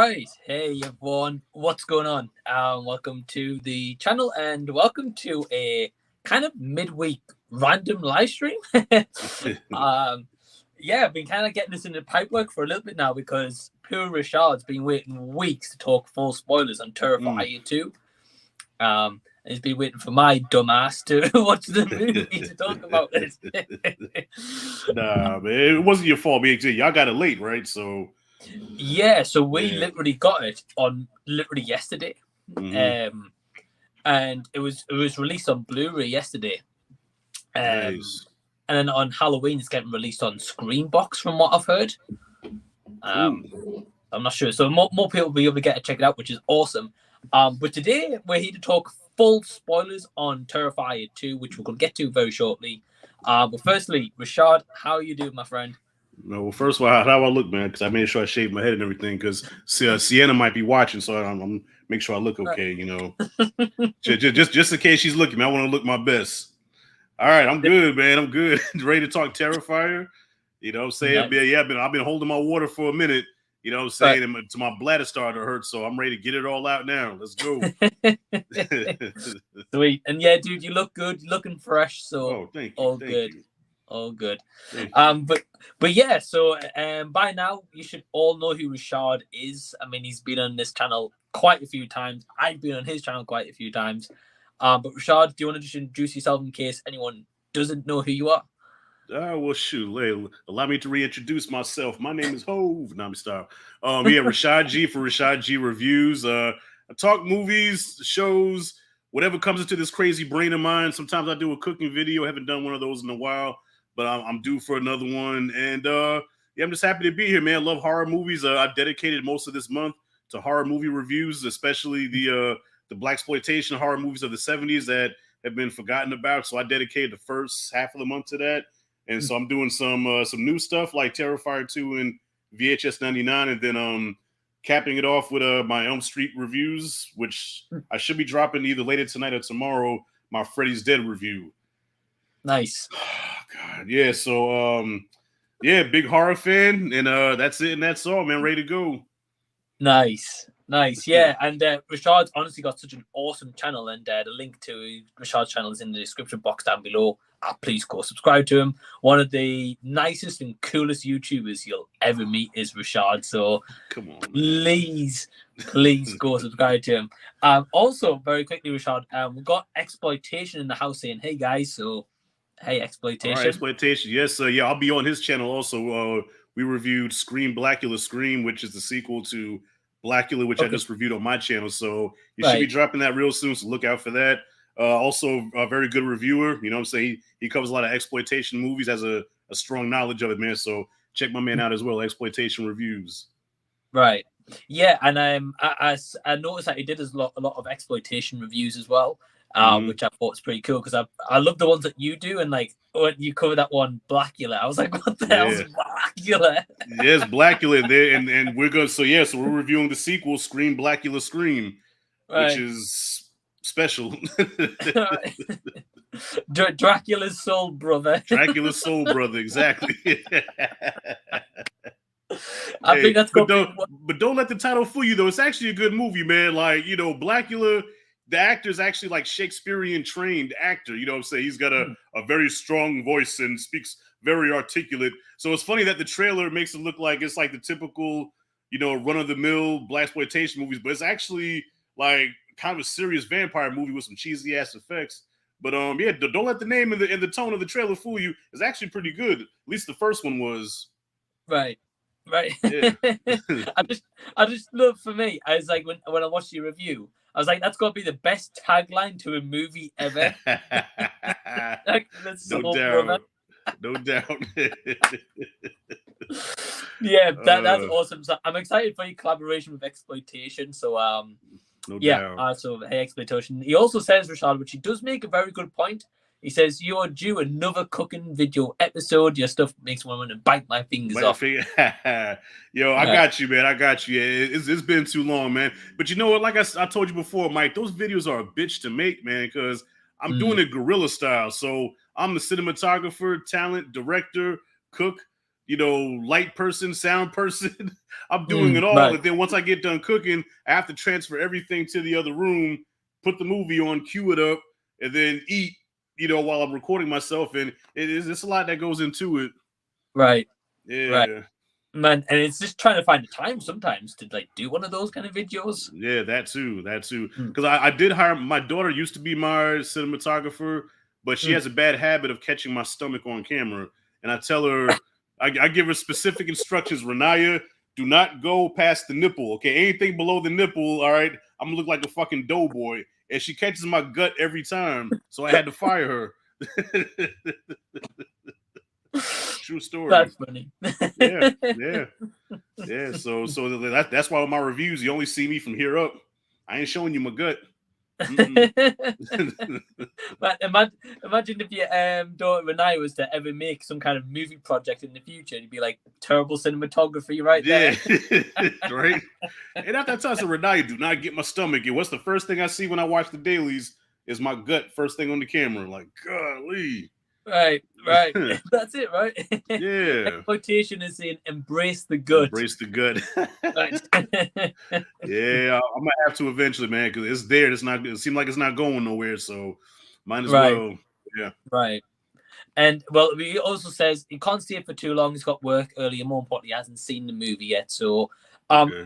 Right, hey everyone, what's going on? Welcome to the channel and welcome to a kind of midweek random live stream. Yeah, I've been kind of getting this in the pipework for a little bit now because poor Rashad's been waiting weeks to talk full spoilers on Terrifier 2. He's been waiting for my dumb ass to watch the movie to talk about it. Nah, man, it wasn't your fault, man. Y'all got it late, right? So yeah, so we literally got it on literally yesterday, and it was released on Blu-ray yesterday, nice. And then on Halloween it's getting released on Screenbox, from what I've heard. I'm not sure, so more people will be able to get to check it out, which is awesome. But today we're here to talk full spoilers on Terrifier 2, which we're going to get to very shortly. But firstly, Rashad, how are you doing, my friend? No, well, first of all, how do I look, man? Because I made sure I shaved my head and everything. Because Sienna might be watching, so I'm make sure I look okay. You know, just in case she's looking, man, I want to look my best. All right, I'm good, man. I'm good. Ready to talk Terrifier. You know what I'm saying? Nice. Yeah, I've been holding my water for a minute. You know what I'm saying? Right. To my bladder started to hurt, so I'm ready to get it all out now. Let's go. Sweet. And yeah, dude, you look good. You're looking fresh, so thank you. All good. All good. But yeah, so by now you should all know who Rashad is. I mean, he's been on this channel quite a few times. I've been on his channel quite a few times. But Rashad, do you want to just introduce yourself in case anyone doesn't know who you are? Well, shoot. Allow me to reintroduce myself. My name is Hove. No, I'm sorry. Rashad G for Rashad G Reviews. I talk movies, shows, whatever comes into this crazy brain of mine. Sometimes I do a cooking video. I haven't done one of those in a while, but I'm due for another one. And I'm just happy to be here, man. I love horror movies. I've dedicated most of this month to horror movie reviews, especially the blaxploitation horror movies of the 70s that have been forgotten about. So I dedicated the first half of the month to that. And so I'm doing some new stuff like Terrifier 2 and VHS 99, and then capping it off with my Elm Street reviews, which I should be dropping either later tonight or tomorrow, my Freddy's Dead review. Nice. Oh, God, yeah. So big horror fan, and that's it, and that's all, man. Ready to go. Nice. Yeah. And Rashad's honestly got such an awesome channel, and the link to Rashad's channel is in the description box down below. Please go subscribe to him. One of the nicest and coolest YouTubers you'll ever meet is Rashad. So come on, please go subscribe to him. Also, very quickly, Rashad, we've got Exploitation in the house saying, hey guys. So hey, Exploitation. All right, Exploitation. Yes, I'll be on his channel also. We reviewed Scream Blackula Scream, which is the sequel to Blackula, which I just reviewed on my channel. So you should be dropping that real soon. So look out for that. Also a very good reviewer. You know what I'm saying? He covers a lot of exploitation movies, has a strong knowledge of it, man. So check my man out as well, Exploitation Reviews. Right. Yeah, and I noticed that he did a lot of exploitation reviews as well, which I thought was pretty cool because I love the ones that you do, and like when you cover that one Blackula, I was like, what the hell is Blackula? Yes, Blackula there, and we're good. So we're reviewing the sequel, Scream Blackula Scream, which is special. Dracula's soul brother. Dracula's soul brother, exactly. I think that's but don't let the title fool you though. It's actually a good movie, man. Like, you know, Blackula, the actor is actually like Shakespearean trained actor. You know what I'm saying? He's got a very strong voice and speaks very articulate. So it's funny that the trailer makes it look like it's like the typical, you know, run-of-the-mill blaxploitation movies, but it's actually like kind of a serious vampire movie with some cheesy ass effects. But don't let the name and the tone of the trailer fool you. It's actually pretty good. At least the first one was. Right. Yeah. I just love, for me, I was like when I watched your review, I was like, that's got to be the best tagline to a movie ever. No doubt. Yeah, that's awesome. So I'm excited for your collaboration with Exploitation. So no doubt. So hey, Exploitation. He also says, Rashad, which he does make a very good point. He says, you're due another cooking video episode. Your stuff makes me want to bite my fingers off. Yo, I got you, man. I got you. It's been too long, man. But you know what? Like I told you before, Mike, those videos are a bitch to make, man, because I'm doing it guerrilla style. So I'm the cinematographer, talent, director, cook. light person, sound person. I'm doing it all. Right. And then once I get done cooking, I have to transfer everything to the other room, put the movie on, cue it up, and then eat, while I'm recording myself. And it's a lot that goes into it. Right. Yeah. Right. Man, and it's just trying to find the time sometimes to do one of those kind of videos. Yeah, that too. Because I did hire, my daughter used to be my cinematographer, but she has a bad habit of catching my stomach on camera. And I tell her, I give her specific instructions. Renaya, do not go past the nipple. Okay, anything below the nipple, all right, I'm gonna look like a fucking doughboy. And she catches my gut every time, so I had to fire her. True story. That's funny. Yeah. So that's why with my reviews, you only see me from here up. I ain't showing you my gut. Man, imagine if your daughter Renee was to ever make some kind of movie project in the future, it'd be like terrible cinematography right there. Right. And after that time, I said, Renee, do not get my stomach. And what's the first thing I see when I watch the dailies is my gut first thing on the camera. Like, golly. Right. That's it, right? Yeah. Exploitation is saying embrace the gut. Embrace the gut. Right. Yeah, I'm gonna have to eventually, man, because it's there. It seems like it's not going nowhere, so might as Right. well. Yeah. Right. And well, he also says he can't stay for too long. He's got work early, and more importantly, he hasn't seen the movie yet. So,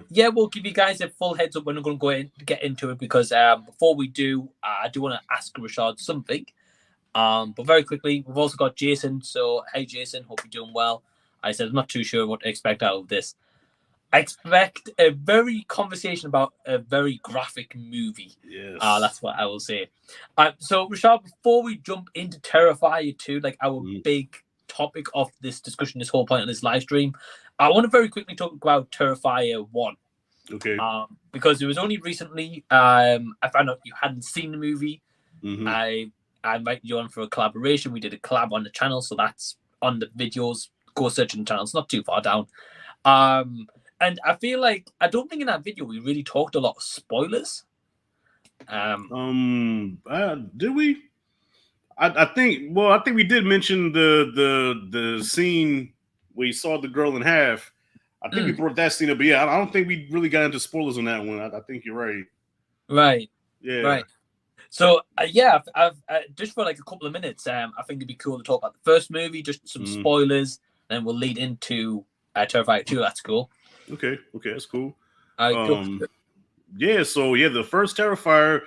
yeah, we'll give you guys a full heads up when we're going to go in to get into it because before we do, I do want to ask Rashad something. But very quickly, we've also got Jason. So, hey, Jason, hope you're doing well. I said, I'm not too sure what to expect out of this. I expect a very conversation about a very graphic movie. Yes. That's what I will say. So, Rashad, before we jump into Terrifier 2, like our big topic of this discussion, this whole point of this live stream, I want to very quickly talk about Terrifier 1. Okay. Because it was only recently I found out you hadn't seen the movie. I invited you on for a collaboration. We did a collab on the channel, so that's on the videos. Go search in the channel. It's not too far down. And I feel like I don't think in that video we really talked a lot of spoilers. Did we? I think we did mention the scene where you saw the girl in half. I think we brought that scene up, but yeah, I don't think we really got into spoilers on that one. I think you're right. Right. Yeah. Right. So yeah, I've just for like a couple of minutes. I think it'd be cool to talk about the first movie, just some spoilers, and we'll lead into Terrifier 2. That's cool. Okay, that's cool. Yeah. So the first Terrifier.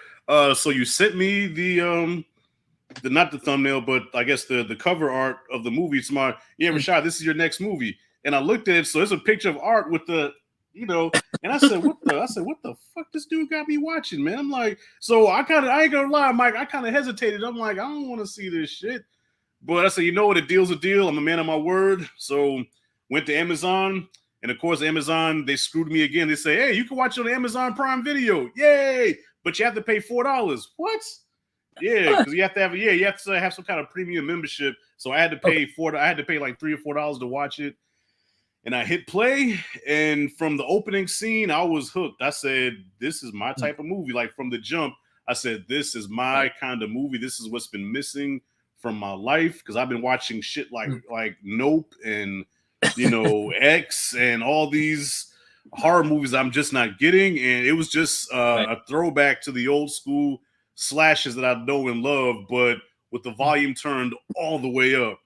So you sent me the not the thumbnail, but I guess the cover art of the movie. It's Rashad, this is your next movie, and I looked at it. So it's a picture of art with the. And I said, what the fuck this dude got me watching, man? I'm like, so I ain't gonna lie, Mike, I kind of hesitated. I'm like, I don't want to see this shit. But I said, you know what, a deal's a deal. I'm a man of my word. So went to Amazon, and of course, Amazon, they screwed me again. They say, hey, you can watch it on Amazon Prime Video. Yay! But you have to pay $4. What? Yeah, because you have to have some kind of premium membership. So I had to pay I had to pay like $3 or $4 to watch it. And I hit play, and from the opening scene, I was hooked. I said, this is my type of movie. Like from the jump, I said, this is my kind of movie. This is what's been missing from my life, because I've been watching shit like Nope and X and all these horror movies I'm just not getting. And it was just a throwback to the old school slashes that I know and love, but with the volume turned all the way up.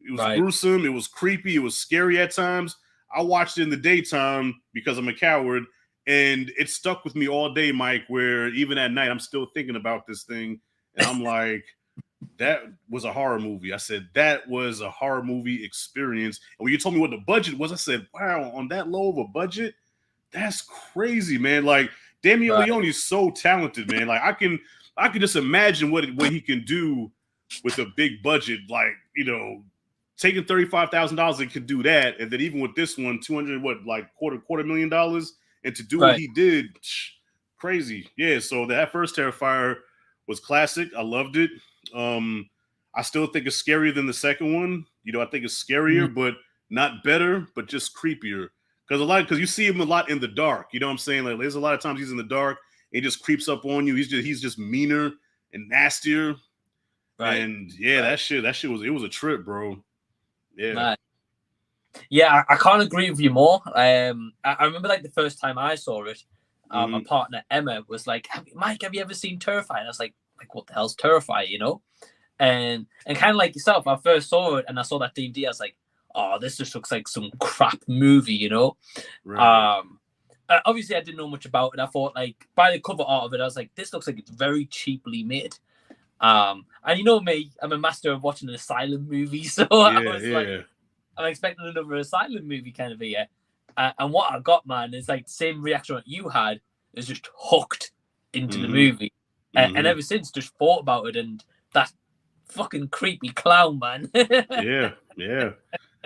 It was gruesome. It was creepy. It was scary at times. I watched it in the daytime because I'm a coward, and it stuck with me all day, Mike, where even at night, I'm still thinking about this thing. And I'm like, that was a horror movie. I said, that was a horror movie experience. And when you told me what the budget was, I said, wow, on that low of a budget, that's crazy, man. Like, Damien Leone is so talented, man. Like, I can just imagine what he can do with a big budget, like, taking $35,000, it could do that, and then even with this one, $250,000, and to do what he did, crazy. Yeah. So that first Terrifier was classic. I loved it. I still think it's scarier than the second one. I think it's scarier, but not better, but just creepier. Because you see him a lot in the dark. You know what I'm saying? Like there's a lot of times he's in the dark, and he just creeps up on you. He's just meaner and nastier. Right. And that shit was a trip, bro. Yeah. Yeah, I can't agree with you more. I remember like the first time I saw it, my partner Emma was like, Mike, have you ever seen Terrifier? And I was like, what the hell's Terrifier, you know? And kind of like yourself, I first saw it and I saw that DVD. I was like, oh, this just looks like some crap movie, you know? Right. Obviously, I didn't know much about it. I thought, like, by the cover art of it, I was like, this looks like it's very cheaply made. And you know me, I'm a master of watching an asylum movie, so I was like, I'm expecting another asylum movie kind of a year. And what I got, man, is like the same reaction that you had, is just hooked into the movie. And ever since, just thought about it and that fucking creepy clown, man. Yeah.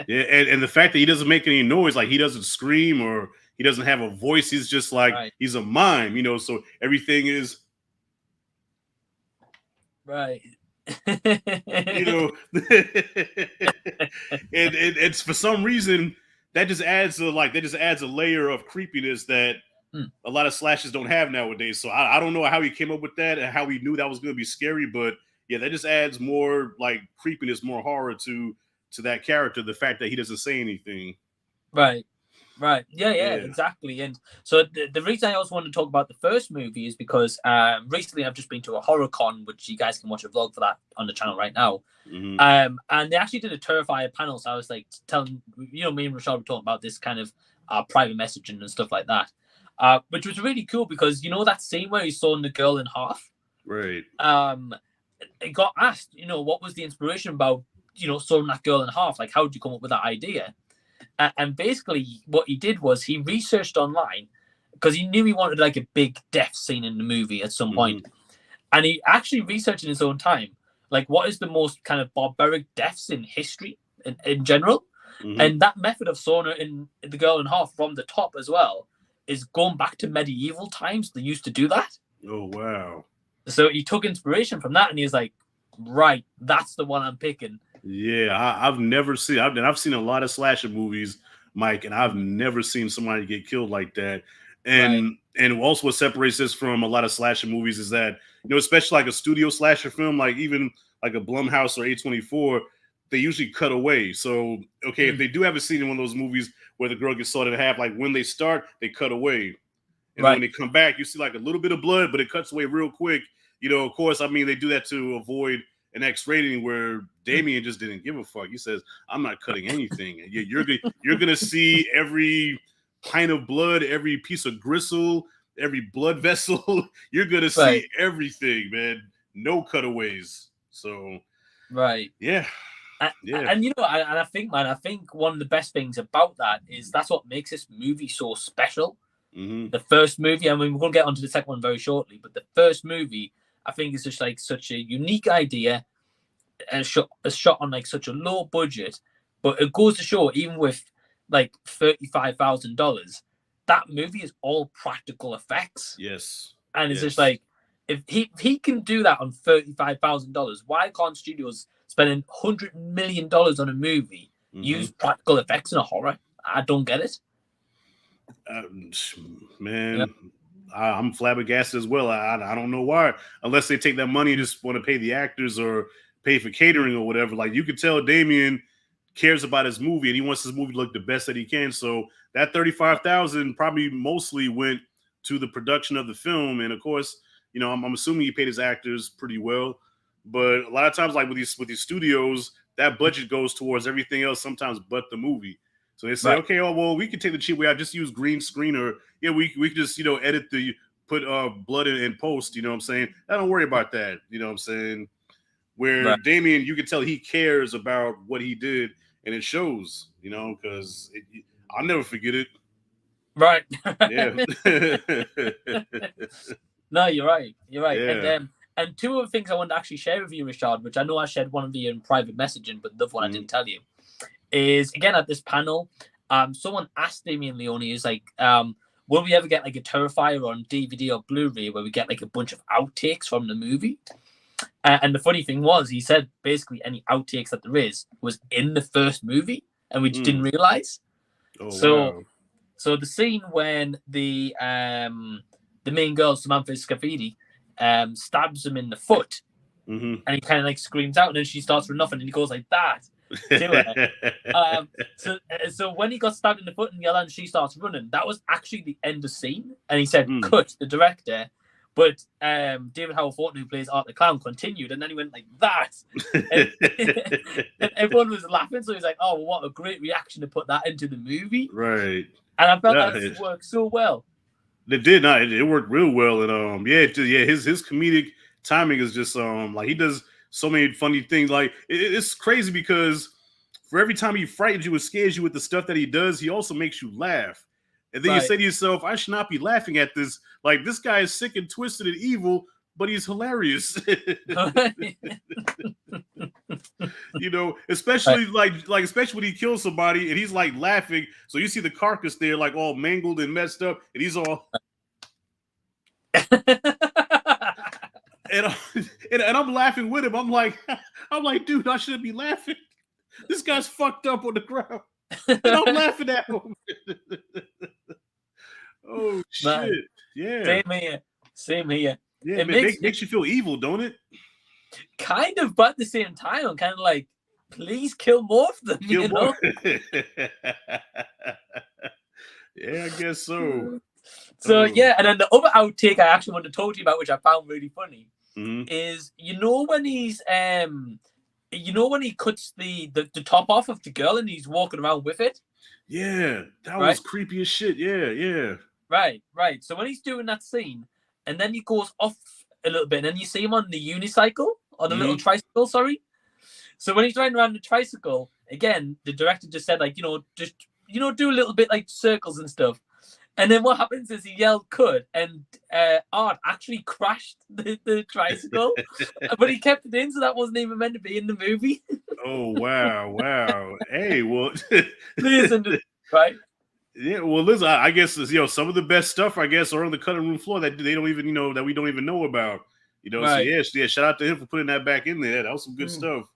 And the fact that he doesn't make any noise, like he doesn't scream or he doesn't have a voice, he's just like, he's a mime, you know, so everything is right. You know, and it's for some reason that just adds a layer of creepiness that a lot of slashers don't have nowadays. So I don't know how he came up with that and how he knew that was going to be scary, but yeah, that just adds more like creepiness, more horror to that character. The fact that he doesn't say anything. Right. Yeah, exactly. And so the reason I also wanted to talk about the first movie is because recently I've just been to a horror con, which you guys can watch a vlog for that on the channel right now. And they actually did a Terrifier panel. So I was like telling, you know, me and Rashad were talking about this kind of private messaging and stuff like that, which was really cool because, you know, that scene where he's sawing the girl in half. Right. It got asked, you know, what was the inspiration about, you know, sawing that girl in half? Like, how did you come up with that idea? And basically what he did was he researched online because he knew he wanted like a big death scene in the movie at some point. And he actually researched in his own time, like what is the most kind of barbaric deaths in history in general. And that method of sawing in the girl in half from the top as well is going back to medieval times. They used to do that. Oh, wow. So he took inspiration from that and he was like, right, that's the one I'm picking. Yeah, I've never seen. I've seen a lot of slasher movies, Mike, and I've never seen somebody get killed like that. And also what separates this from a lot of slasher movies is that, you know, especially like a studio slasher film, like even like a Blumhouse or A24, they usually cut away. So okay, if they do have a scene in one of those movies where the girl gets sawed in half, like when they start, they cut away, and when they come back, you see like a little bit of blood, but it cuts away real quick. You know, of course, I mean they do that to avoid an X rating where Damien just didn't give a fuck. He says, I'm not cutting anything. You're going to see every pint of blood, every piece of gristle, every blood vessel. You're going to see everything, man. No cutaways. So, yeah. And you know, and I think one of the best things about that is that's what makes this movie so special. The first movie, I mean, we're going to get onto the second one very shortly, but the first movie, I think it's just like such a unique idea and shot on like such a low budget, but it goes to show even with like $35,000, that movie is all practical effects. Yes. And it's just like, if he can do that on $35,000, why can't studios spending $100 million on a movie use practical effects in a horror? I don't get it. Man. I'm flabbergasted as well. I don't know why, unless they take that money and just want to pay the actors or pay for catering or whatever. Like you could tell Damien cares about his movie and he wants his movie to look the best that he can. So that $35,000 probably mostly went to the production of the film. And of course, you know, I'm assuming he paid his actors pretty well. But a lot of times, like with these studios, that budget goes towards everything else sometimes but the movie. So they say, okay, oh well, we can take the cheap way out, just use green screen, or we can just, you know, put blood in post, you know what I'm saying? I don't worry about that, you know what I'm saying? Where Damien, you can tell he cares about what he did, and it shows, you know, because I'll never forget it. Right. Yeah. No, you're right. Yeah. And two other things I want to actually share with you, Rashad, which I know I shared one of you in private messaging, but the other one I didn't tell you, is again at this panel, someone asked Damien Leone, is like, will we ever get like a Terrifier on DVD or Blu-ray where we get like a bunch of outtakes from the movie? And the funny thing was, he said basically any outtakes that there is was in the first movie, and we just didn't realize. Oh, so the scene when the main girl Samantha Scaffidi stabs him in the foot, and he kind of like screams out, and then she starts for nothing, and he goes like that. to her. So when he got stabbed in the foot and yelled and she starts running, that was actually the end of scene. And he said, cut, the director. But David Howell Thornton, who plays Art the Clown, continued, and then he went like that. And everyone was laughing, so he's like, oh, what a great reaction to put that into the movie. Right. And I felt that worked so well. It did not. It worked real well. And his comedic timing is just like he does so many funny things. Like it's crazy because for every time he frightens you and scares you with the stuff that he does, he also makes you laugh. And then you say to yourself, I should not be laughing at this. Like, this guy is sick and twisted and evil, but he's hilarious. You know, especially especially when he kills somebody and he's like laughing. So you see the carcass there, like all mangled and messed up, and he's all and I'm laughing with him. I'm like, dude, I shouldn't be laughing. This guy's fucked up on the ground. And I'm laughing at him. Oh shit! Yeah, same here. Yeah, it makes you feel evil, don't it? Kind of, but at the same time, I'm kind of like, please kill more of them. You know? Yeah, I guess so. So yeah, and then the other outtake I actually want to talk to you about, which I found really funny, is when he's when he cuts the top off of the girl and he's walking around with it. Yeah, that was creepy as shit. Yeah. Right. So when he's doing that scene, and then he goes off a little bit, and then you see him on the unicycle, on a little tricycle, sorry. So when he's riding around the tricycle, again, the director just said, like, just do a little bit like circles and stuff. And then what happens is he yelled cut, and Art actually crashed the tricycle, but he kept it in, so that wasn't even meant to be in the movie. Oh, wow. Hey, well, listen, right? Yeah, well, listen, I guess some of the best stuff, I guess, are on the cutting room floor that they don't even, that we don't even know about. Right. So yeah, shout out to him for putting that back in there. That was some good stuff.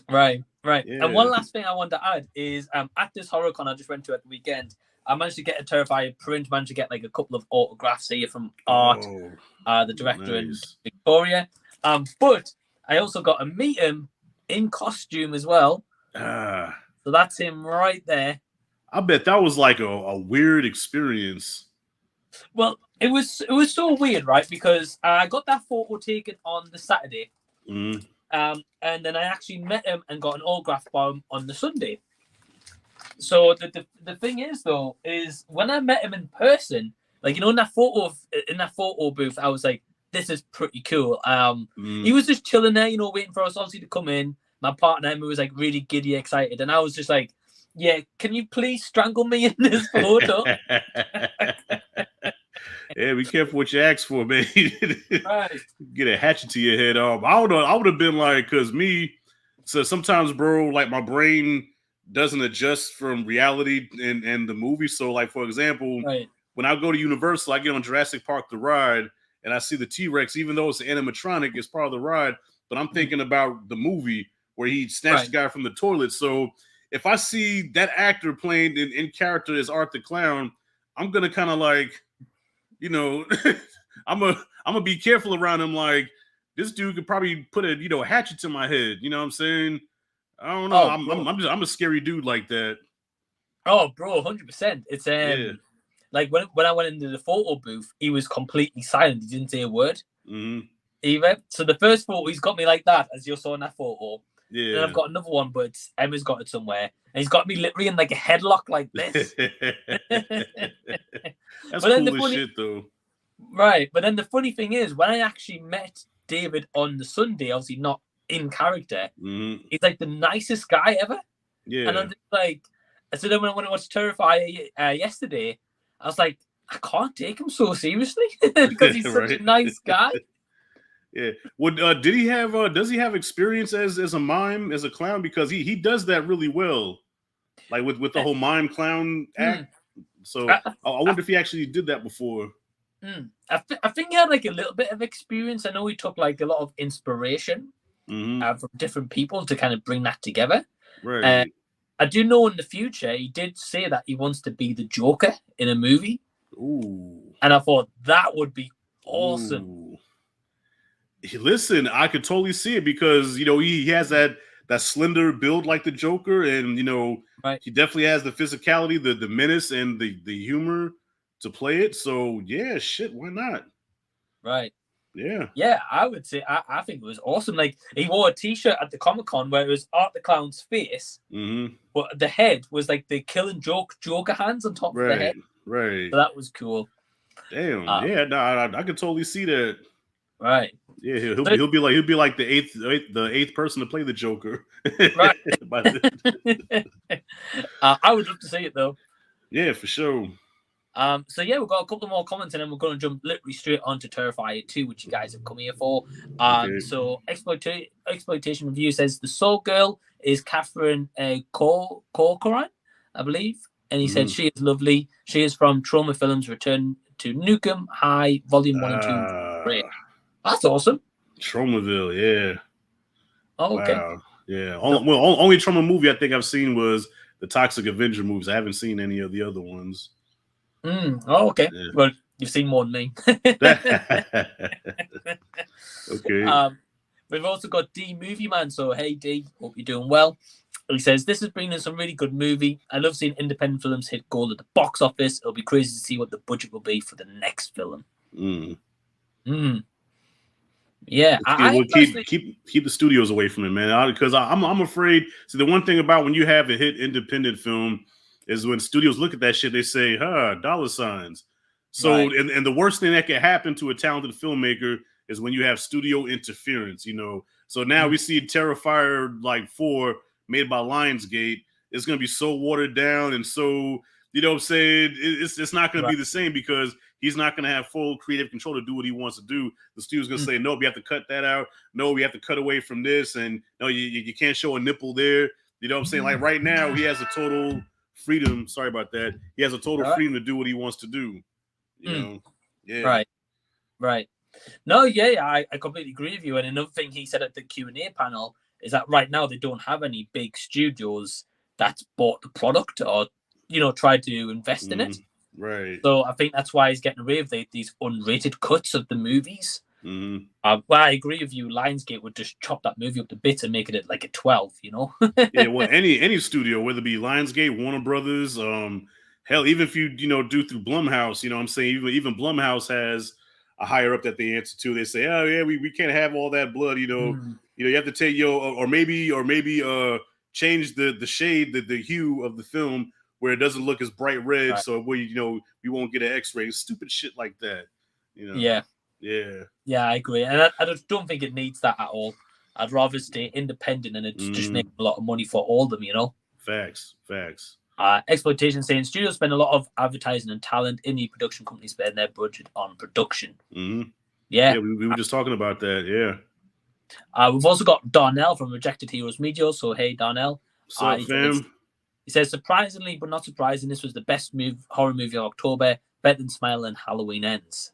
Right. Yeah. And one last thing I want to add is at this HorrorCon I just went to at the weekend, I managed to get a Terrifier print, managed to get like a couple of autographs here from Art, the director, and Victoria. But I also got to meet him in costume as well. So that's him right there. I bet that was like a weird experience. Well, it was so weird, right? Because I got that photo taken on the Saturday. And then I actually met him and got an autograph by him on the Sunday. So the thing is, though, is when I met him in person, like, in that photo booth, I was like, this is pretty cool. He was just chilling there, waiting for us obviously to come in. My partner Emma was like really giddy excited, and I was just like, yeah, can you please strangle me in this photo? Yeah, be careful what you ask for, man. Right. Get a hatchet to your head. I would have been like, because so sometimes, bro, like my brain doesn't adjust from reality and the movie. So, like, for example, when I go to Universal, I get on Jurassic Park the ride, and I see the T-Rex, even though it's an animatronic, it's part of the ride, but I'm thinking about the movie where he snatched the guy from the toilet. So if I see that actor playing in character as Art the Clown, I'm gonna kind of like, I'm gonna be careful around him. Like, this dude could probably put a hatchet to my head. You know what I'm saying? I don't know. I'm a scary dude like that. Oh, bro, 100%. It's like when I went into the photo booth, he was completely silent. He didn't say a word either. So the first photo, he's got me like that, as you saw in that photo. Yeah. Then I've got another one, but Emma's got it somewhere, and he's got me literally in like a headlock like this. That's cool as shit, though. Right, but then the funny thing is, when I actually met David on the Sunday, obviously not in character, he's like the nicest guy ever. Yeah. And I'm just like, so then when I watched Terrifier yesterday, I was like, I can't take him so seriously because he's such a nice guy. Yeah. Well, does he have experience as a mime, as a clown? Because he does that really well, like with the whole mime clown act. So I wonder if he actually did that before. I think he had like a little bit of experience. I know he took like a lot of inspiration from different people to kind of bring that together. Right. I do know in the future he did say that he wants to be the Joker in a movie. Ooh. And I thought that would be awesome. Ooh. Listen, I could totally see it because he has that that slender build like the Joker, and Right. he definitely has the physicality, the menace, and the humor to play it. So yeah, shit, why not? Right. Yeah. Yeah, I would say I think it was awesome. Like he wore a T-shirt at the Comic-Con where it was Art the Clown's face, but the head was like the Killing Joker hands on top of the head. Right. So that was cool. Damn. Yeah. No, I could totally see that. Right. Yeah. He'll be like the eighth person to play the Joker. Right. I would love to see it though. Yeah, for sure. So yeah, we've got a couple more comments and then we're going to jump literally straight onto Terrifier 2, which you guys have come here for. Okay. So Exploitation Review says the Soul Girl is Catherine Corcoran, I believe. And he said she is lovely. She is from Trauma Films Return to Nukem High Volume 1 and 2. Great. That's awesome. Traumaville, yeah. Oh, okay. Wow. Yeah. Only Trauma movie I think I've seen was the Toxic Avenger movies. I haven't seen any of the other ones. Oh, okay. Yeah. Well, you've seen more than me. Okay. We've also got D Movie Man. So, hey, D, hope you're doing well. He says, this has been in some really good movie. I love seeing independent films hit gold at the box office. It'll be crazy to see what the budget will be for the next film. Yeah. Keep the studios away from it, man. Because I'm afraid. See, the one thing about when you have a hit independent film is when studios look at that shit, they say, dollar signs. So, right. and the worst thing that can happen to a talented filmmaker is when you have studio interference, So now we see Terrifier 4 made by Lionsgate. It's going to be so watered down and so, what I'm saying? It's not going to be the same because he's not going to have full creative control to do what he wants to do. The studio's going to say, no, we have to cut that out. No, we have to cut away from this. And no, you can't show a nipple there. You know what I'm saying? Like right now, he has a total freedom. Sorry about that. He has a total freedom to do what he wants to do. Yeah. Right. No, I completely agree with you. And another thing he said at the Q&A panel is that right now they don't have any big studios that's bought the product or, tried to invest in it. Right. So I think that's why he's getting away with these unrated cuts of the movies. Well, I agree with you. Lionsgate would just chop that movie up to bits and make it like a 12, Yeah, well, any studio, whether it be Lionsgate, Warner Brothers, hell, even if you do through Blumhouse, I'm saying even Blumhouse has a higher up that they answer to. They say, oh yeah, we can't have all that blood, you have to take or maybe change the shade, the hue of the film where it doesn't look as bright red, right. So we won't get an X-ray, stupid shit like that. Yeah, I agree, and I just don't think it needs that at all. I'd rather stay independent and it's just making a lot of money for all of them, Facts. Exploitation saying studios spend a lot of advertising and talent. Indie production companies spend their budget on production. Yeah, we were just talking about that. Yeah. We've also got Darnell from Rejected Heroes Media. So hey, Darnell. What's up, fam? He says, surprisingly but not surprising, this was the best horror movie of October, better than Smile and Halloween Ends.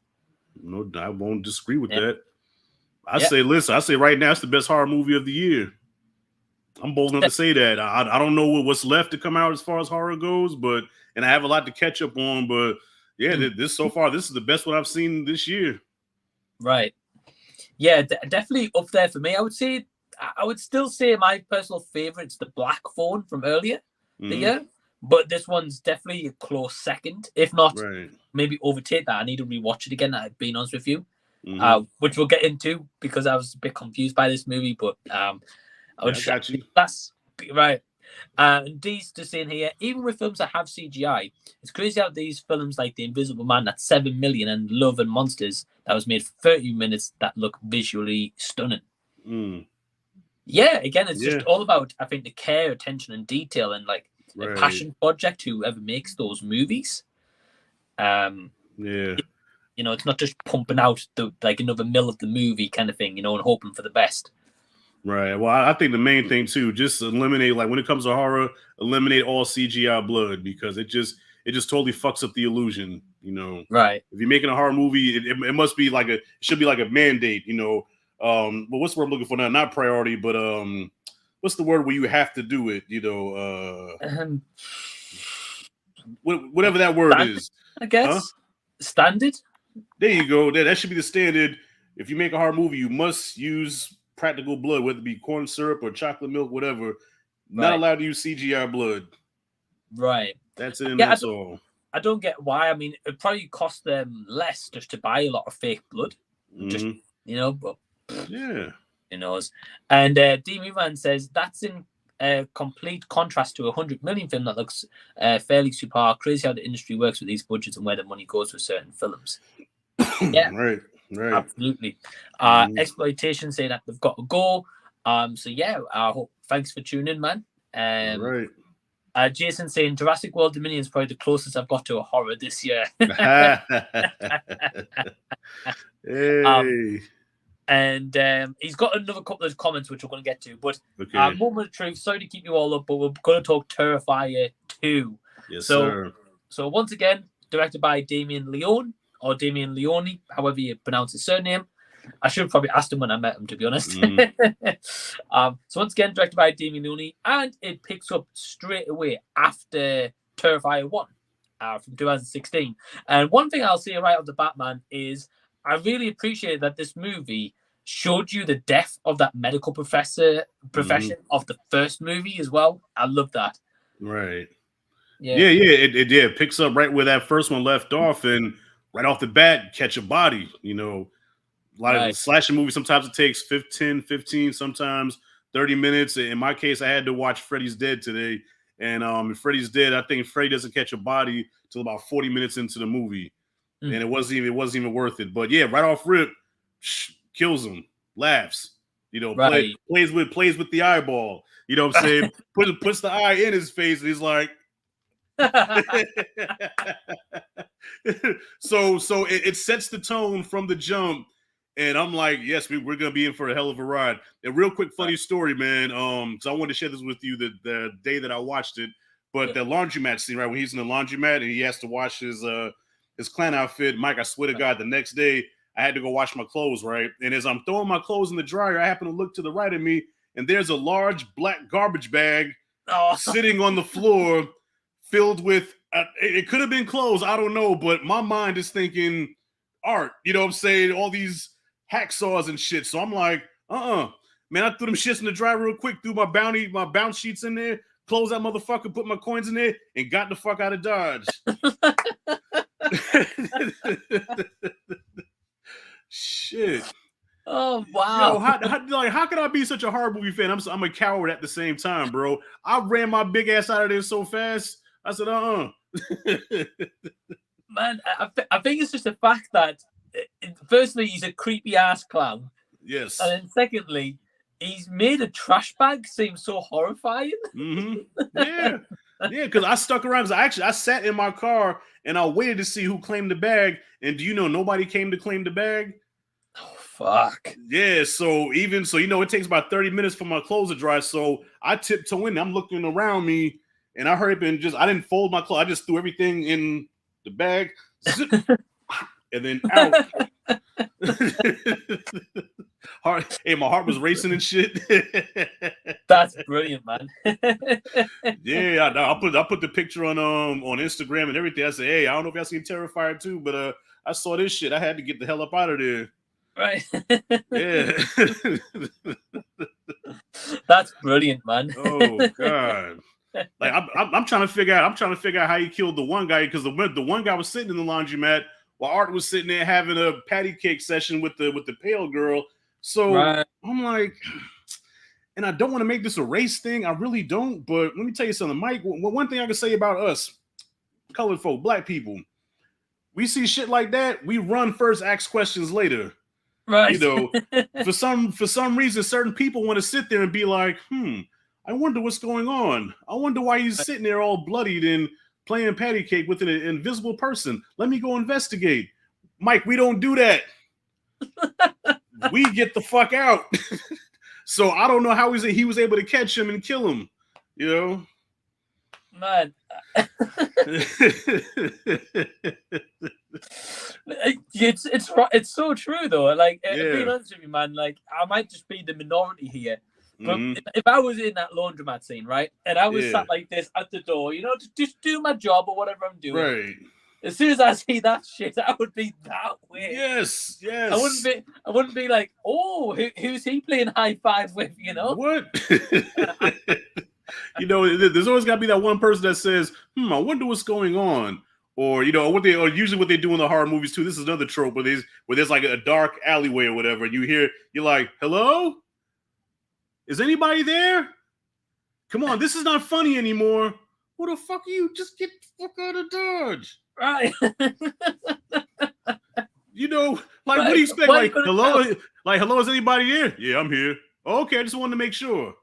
No, I won't disagree with that. I say right now it's the best horror movie of the year. I'm bold enough to say that. I don't know what's left to come out as far as horror goes, and I have a lot to catch up on. But yeah, this is the best one I've seen this year. Right. Yeah, definitely up there for me. I would still say my personal favorite's the Black Phone from earlier the year, but this one's definitely a close second. If not, maybe overtake that. I need to rewatch it again. I've been honest with you, which we'll get into because I was a bit confused by this movie, but I got you. That's right. And D's just saying here, even with films that have CGI, it's crazy how these films like The Invisible Man that's 7 million and Love and Monsters that was made for 30 minutes that look visually stunning. Yeah, again, it's just all about, I think, the care, attention, and detail, and like a passion project. Whoever makes those movies, it's not just pumping out another mill of the movie kind of thing, and hoping for the best. Right. Well, I think the main thing too, just eliminate, when it comes to horror, eliminate all CGI blood because it just totally fucks up the illusion. Right. If you're making a horror movie, it must be it should be like a mandate. But what's the word I'm looking for now? Not priority, but what's the word where you have to do it? Whatever that word standard, is. I guess standard. There you go. That should be the standard. If you make a horror movie, you must use practical blood, whether it be corn syrup or chocolate milk, whatever. Not allowed to use CGI blood. Right. That's it, and that's all. I don't get why. I mean, it probably cost them less just to buy a lot of fake blood. Just, but yeah. Who knows? And D. Man says that's in complete contrast to a 100 million film that looks fairly superb. Crazy how the industry works with these budgets and where the money goes for certain films. Yeah, right, absolutely. Exploitation say that they've got to go. So yeah, thanks for tuning in, man. Right. Jason saying Jurassic World Dominion is probably the closest I've got to a horror this year. Hey. And he's got another couple of comments which we're going to get to. But moment of truth, sorry to keep you all up, but we're going to talk Terrifier 2. Yes, sir. So once again, directed by Damien Leone, or Damien Leone, however you pronounce his surname. I should have probably asked him when I met him, to be honest. So once again, directed by Damien Leone, and it picks up straight away after Terrifier 1 from 2016. And one thing I'll say right off the bat, man, is I really appreciate that this movie showed you the depth of that medical profession of the first movie as well. I love that. Right. Yeah. It picks up right where that first one left off, and right off the bat, catch a body. A lot of slasher movies, sometimes it takes 15, sometimes 30 minutes. In my case, I had to watch Freddy's Dead today. And in Freddy's Dead, I think Freddy doesn't catch a body till about 40 minutes into the movie. And it wasn't even worth it. But yeah, right off rip, kills him, laughs, plays with the eyeball. You know what I'm saying? puts the eye in his face, and he's like, so it sets the tone from the jump. And I'm like, yes, we're gonna be in for a hell of a ride. A real quick funny story, man. So I wanted to share this with you the day that I watched it. But the laundromat scene, right, when he's in the laundromat and he has to wash his clan outfit, Mike, I swear to God, the next day I had to go wash my clothes, right? And as I'm throwing my clothes in the dryer, I happen to look to the right of me, and there's a large black garbage bag sitting on the floor filled with, it could have been clothes, I don't know, but my mind is thinking art, you know what I'm saying? All these hacksaws and shit. So I'm like, man, I threw them shits in the dryer real quick, threw my bounce sheets in there, closed that motherfucker, put my coins in there, and got the fuck out of Dodge. Shit. Oh wow. Yo, how can I be such a horror movie fan? I'm a coward at the same time, bro. I ran my big ass out of there so fast. I said, Man, I think it's just the fact that firstly he's a creepy ass clown. Yes. And then secondly, he's made a trash bag seem so horrifying. Yeah, because I stuck around. Because I sat in my car and I waited to see who claimed the bag. And do you know nobody came to claim the bag? Oh fuck. Yeah. So it takes about 30 minutes for my clothes to dry. So I tiptoe in. I'm looking around me, and I hurry up and I didn't fold my clothes. I just threw everything in the bag, zip, and then out. My heart was racing and shit. That's brilliant, man. Yeah, I put the picture on Instagram and everything. I said, hey, I don't know if y'all seen Terrifier 2, but I saw this shit. I had to get the hell up out of there. Right. Yeah. That's brilliant, man. Oh God. Like I'm trying to figure out how he killed the one guy, because the one guy was sitting in the laundromat while Art was sitting there having a patty cake session with the pale girl. So I'm like, and I don't want to make this a race thing. I really don't. But let me tell you something, Mike. One thing I can say about us, colored folk, black people, we see shit like that, we run first, ask questions later. Right. For some reason, certain people want to sit there and be like, I wonder what's going on. I wonder why he's sitting there all bloodied and playing patty cake with an invisible person. Let me go investigate. Mike, we don't do that. We get the fuck out. So I don't know how he was able to catch him and kill him. Man. It's so true though. Like, being honest with you, man, like I might just be the minority here. But if I was in that laundromat scene, right, and I was sat like this at the door, just do my job or whatever I'm doing, right? as soon as I see that shit, I would be that way. Yes. I wouldn't be like, oh, who's he playing high five with? You know what? There's always got to be that one person that says, I wonder what's going on. Or, usually what they do in the horror movies too. This is another trope where there's like a dark alleyway or whatever. And you're like, hello? Is anybody there? Come on, this is not funny anymore. Who the fuck are you? Just get the fuck out of Dodge. Right. What do you expect? Like, hello? Like, hello, is anybody here? Yeah, I'm here. Okay, I just wanted to make sure.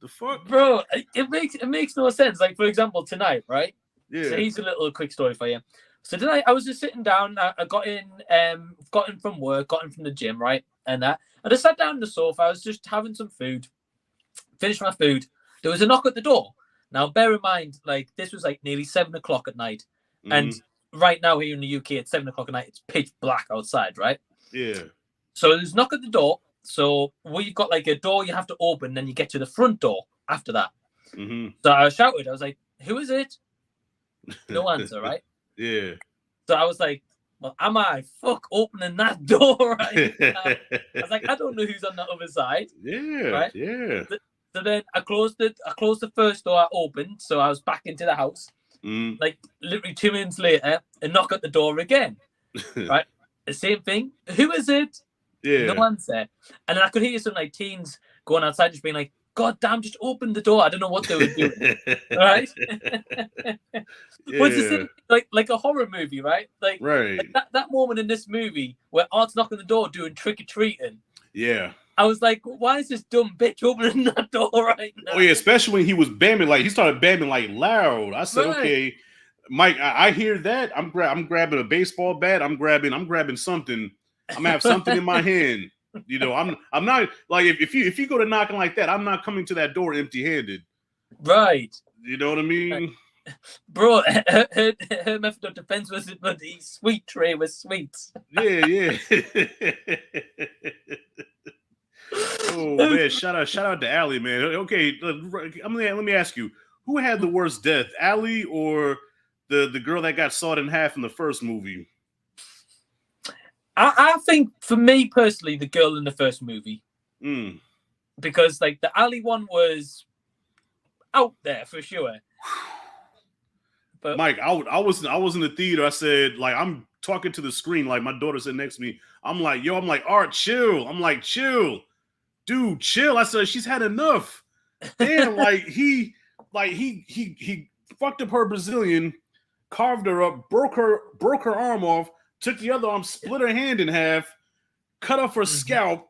The fuck? Bro, it makes no sense. Like, for example, tonight, right? Yeah. So here's a little quick story for you. So tonight I was just sitting down. I got in from work, got in from the gym, right? And I just sat down on the sofa. I was just having some food. Finished my food. There was a knock at the door. Now, bear in mind, like, this was like nearly 7 o'clock at night. Mm-hmm. And right now here in the UK, at 7 o'clock at night, it's pitch black outside, right? Yeah. So there's a knock at the door. So we've got like a door you have to open, then you get to the front door after that. Mm-hmm. So I shouted. I was like, who is it? No answer, right? Yeah. So I was like, well, am I opening that door right now? I was like, I don't know who's on the other side. Yeah. Right? Yeah. So then I closed the first door I opened, so I was back into the house. Like literally 2 minutes later, a knock at the door again. Right? The same thing. Who is it? Yeah. No answer. And then I could hear some like teens going outside just being like, God damn, just open the door. I don't know what they were doing. Right? Yeah. Which is like a horror movie, right? Like, right. Like that moment in this movie where Art's knocking the door doing trick-or-treating. Yeah. I was like, why is this dumb bitch opening that door right now? Oh yeah, especially when he was bamming, like he started bamming like loud. I said, okay, Mike, I hear that. I'm grabbing a baseball bat. I'm grabbing something. I'm gonna have something in my hand. I'm not like if you go to knocking like that, I'm not coming to that door empty-handed. Right. You know what I mean? Bro, her method of defense was the sweet tray with sweets. Yeah. Oh man, shout out to Allie, man. Okay, let me ask you, who had the worst death, Allie or the girl that got sawed in half in the first movie? I think for me personally, the girl in the first movie, because like the Allie one was out there for sure. But Mike, I was in the theater. I said, like, I'm talking to the screen, like my daughter sitting next to me. I'm like, Art, chill. I'm like, chill. Dude, chill. I said, she's had enough. Damn, he fucked up her Brazilian, carved her up, broke her arm off, took the other arm, split her hand in half, cut off her scalp,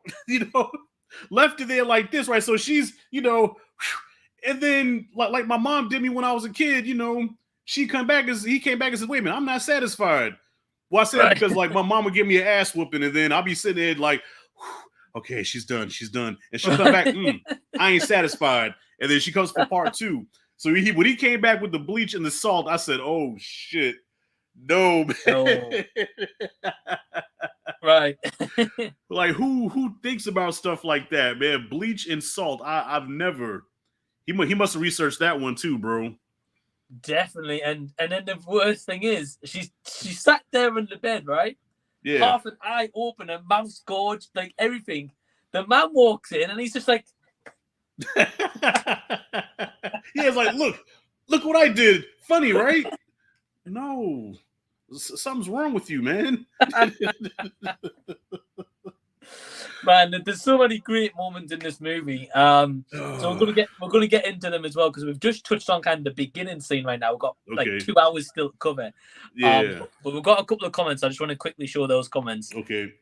left it there like this, right? So she's, and then like my mom did me when I was a kid, he came back and said, wait a minute, I'm not satisfied. Well, I said that because like my mom would give me an ass whooping, and then I'll be sitting there like, okay, she's done. And she'll come back, I ain't satisfied. And then she comes for part 2. So when he came back with the bleach and the salt, I said, oh shit. No, man. No. Right. Like who thinks about stuff like that, man? Bleach and salt. I've never. He must have researched that one too, bro. Definitely. And then the worst thing is she sat there in the bed, right? Yeah. Half an eye open and mouth gorged, like everything. The man walks in and he's just like it's like, look what I did. Funny, right? No. Something's wrong with you, man. Man, there's so many great moments in this movie. So we're gonna get into them as well because we've just touched on kind of the beginning scene right now. We've got like 2 hours still to cover. Yeah. But we've got a couple of comments. I just want to quickly show those comments. Okay.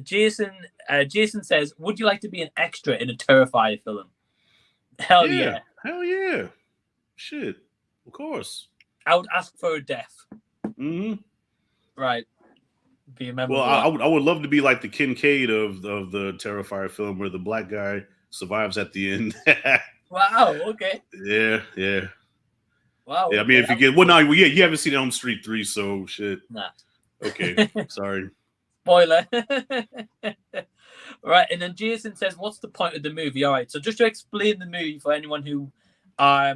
Jason says, "Would you like to be an extra in a Terrifier film?" Hell yeah. Hell yeah. Shit. Of course. I would ask for a death. Mm-hmm. Right. Be a member. Well, I would love to be like the Kincaid of the Terrifier film where the black guy survives at the end. Wow. Okay. Yeah. Wow. Yeah. I mean, if you get you haven't seen Elm Street 3, so shit. Nah. Okay. Sorry. Spoiler. Right, and then Jason says, "What's the point of the movie?" All right. So just to explain the movie for anyone who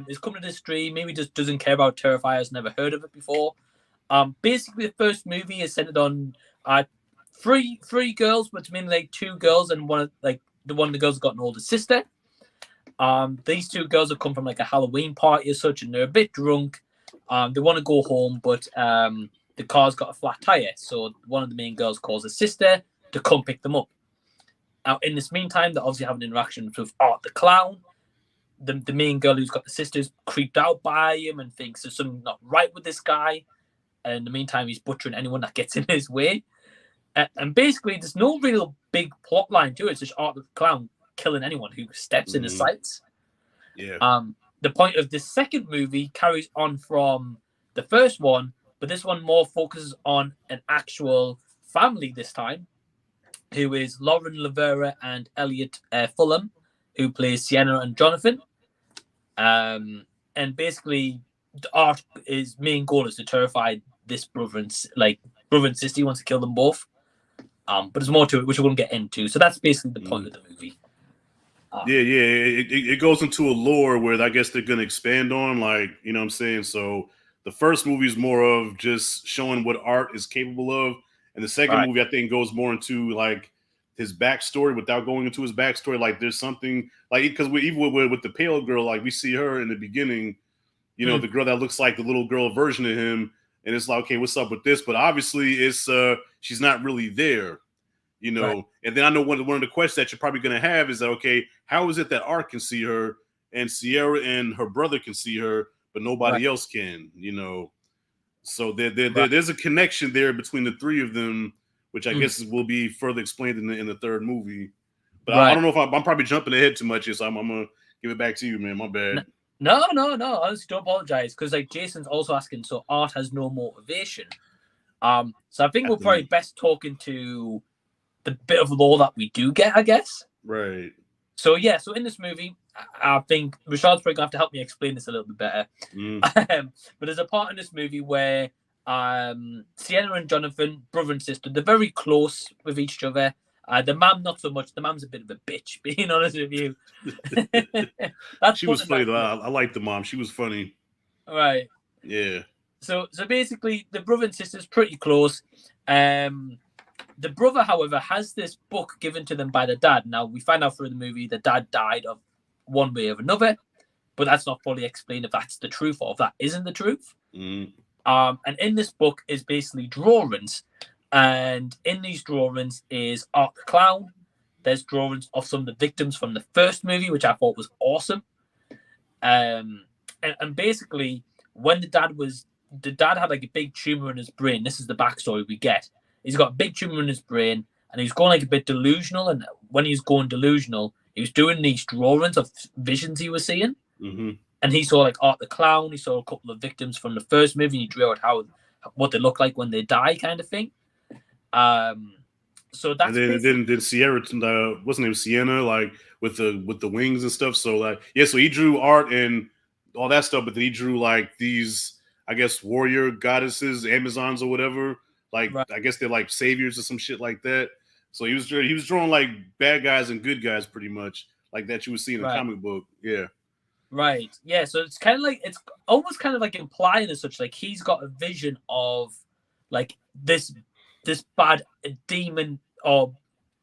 Is coming to the stream. Maybe just doesn't care about Terrifier. Has never heard of it before. Basically, the first movie is centered on three girls, but it's mainly like two girls, and one of the girls got an older sister. These two girls have come from like a Halloween party or such, and they're a bit drunk. They want to go home, but the car's got a flat tire. So one of the main girls calls her sister to come pick them up. Now, in this meantime, they obviously have an interaction with Art the clown. The main girl who's got the sister's creeped out by him and thinks there's something not right with this guy. And in the meantime, he's butchering anyone that gets in his way. And basically, there's no real big plot line to it. It's just Art the clown killing anyone who steps in his sights. Yeah. The point of this second movie carries on from the first one, but this one more focuses on an actual family this time, who is Lauren LaVera and Elliot Fullam, who plays Sienna and Jonathan. And basically, Art's main goal is to terrify this brother and sister. He wants to kill them both. But there's more to it, which we won't get into. So that's basically the point of the movie. It goes into a lore where I guess they're going to expand on, like, you know what I'm saying? So the first movie is more of just showing what Art is capable of. And the second movie, I think, goes more into, like, his backstory without going into his backstory. Like, there's something, like, because even with the pale girl, like, we see her in the beginning, you know, the girl that looks like the little girl version of him. And it's like, okay, what's up with this? But obviously, it's she's not really there. You know, and then I know one of the questions that you're probably going to have is that, okay, how is it that Art can see her and Sierra and her brother can see her, but nobody else can, you know? So there's a connection there between the three of them, which I guess will be further explained in the third movie. But I don't know if I'm probably jumping ahead too much here, so I'm going to give it back to you, man. My bad. No. Honestly, don't apologize, because like Jason's also asking, so Art has no motivation. So I think we're probably best talking to the bit of lore that we do get, I guess. Right. So so in this movie, I think Rashad's probably gonna have to help me explain this a little bit better. But there's a part in this movie where Sienna and Jonathan, brother and sister, they're very close with each other. The mum, not so much. The mum's a bit of a bitch, being honest with you. She was funny though. I like the mom. She was funny. Right. Yeah. So basically, the brother and sister's pretty close. The brother, however, has this book given to them by the dad. Now, we find out through the movie the dad died of one way or another, but that's not fully explained if that's the truth or if that isn't the truth. And in this book is basically drawings. And in these drawings is Art the Clown. There's drawings of some of the victims from the first movie, which I thought was awesome. And basically, when the dad had like a big tumor in his brain. This is the backstory we get. He's got a big tumor in his brain, and he's going like a bit delusional. And when he's going delusional, he was doing these drawings of visions he was seeing. And he saw like Art the Clown. He saw a couple of victims from the first movie. And he drew out what they look like when they die, kind of thing. So that's and then Sierra, what's her name, Sienna, like with the wings and stuff. So like so he drew Art and all that stuff, but then he drew like these, I guess, warrior goddesses, Amazons or whatever. Like I guess they're like saviors or some shit like that. So he was drawing like bad guys and good guys, pretty much like that you would see in a comic book. Yeah. Right. Yeah. So it's kind of like, it's almost kind of like implying as such, like he's got a vision of like this bad demon or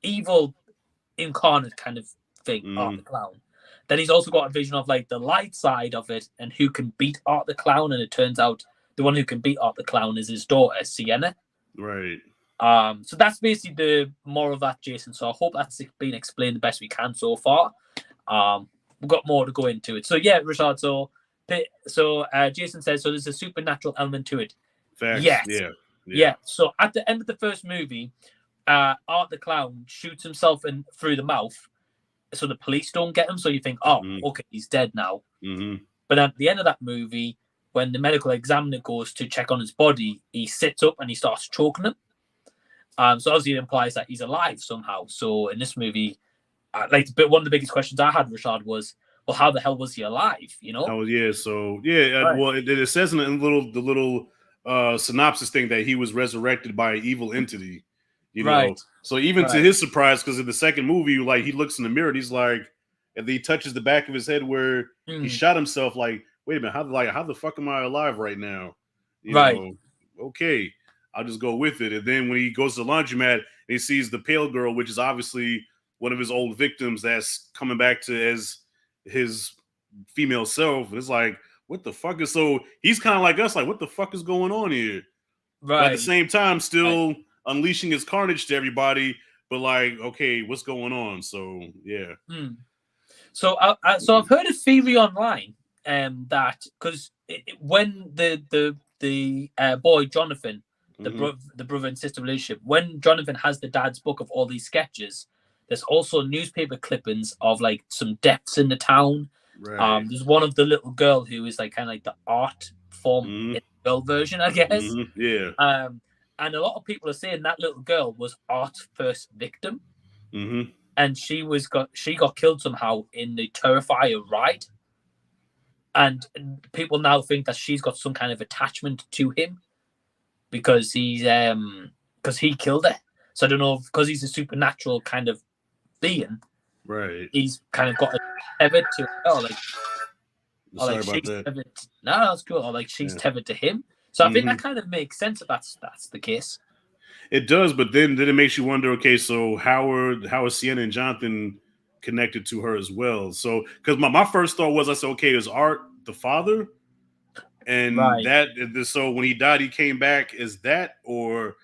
evil incarnate kind of thing, Art the Clown. Then he's also got a vision of like the light side of it and who can beat Art the Clown. And it turns out the one who can beat Art the Clown is his daughter, Sienna. Right. So that's basically the moral of that, Jason. So I hope that's been explained the best we can so far. We've got more to go into it. So yeah, Rashad. So Jason says, so there's a supernatural element to it. Facts. Yes. Yeah. So at the end of the first movie, Art the Clown shoots himself through the mouth, so the police don't get him. So you think, okay, he's dead now. But at the end of that movie, when the medical examiner goes to check on his body, he sits up and he starts choking him. So obviously it implies that he's alive somehow. So in this movie, one of the biggest questions I had, Rashad, was, well, how the hell was he alive? You know? Oh yeah. So yeah. Well, it says in the little synopsis thing that he was resurrected by an evil entity. You know. So even to his surprise, because in the second movie, like he looks in the mirror and he's like, and then he touches the back of his head where he shot himself. Like, wait a minute, how the fuck am I alive right now? You know, okay, I'll just go with it. And then when he goes to the laundromat and he sees the pale girl, which is obviously one of his old victims that's coming back to as his female self, and it's like, what the fuck is, so he's kind of like us, like, what the fuck is going on here? But at the same time, still unleashing his carnage to everybody, but like, okay, what's going on? So yeah. So I've heard a theory online that because when the boy Jonathan, the brother and sister relationship, when Jonathan has the dad's book of all these sketches, there's also newspaper clippings of like some deaths in the town. There's one of the little girl who is like kind of like the art form in the girl version, I guess. And a lot of people are saying that little girl was Art's first victim, and she got killed somehow in the Terrifier ride, and people now think that she's got some kind of attachment to him because he killed her. So I don't know, because he's a supernatural kind of being, he's kind of got a tethered to sorry about that. No, that's cool. Or like she's tethered to him. So I think that kind of makes sense if that's the case. It does, but then it makes you wonder, okay, so how are Sienna and Jonathan connected to her as well? So because my first thought was, I said, okay, is Art the father? And so when he died, he came back as that, or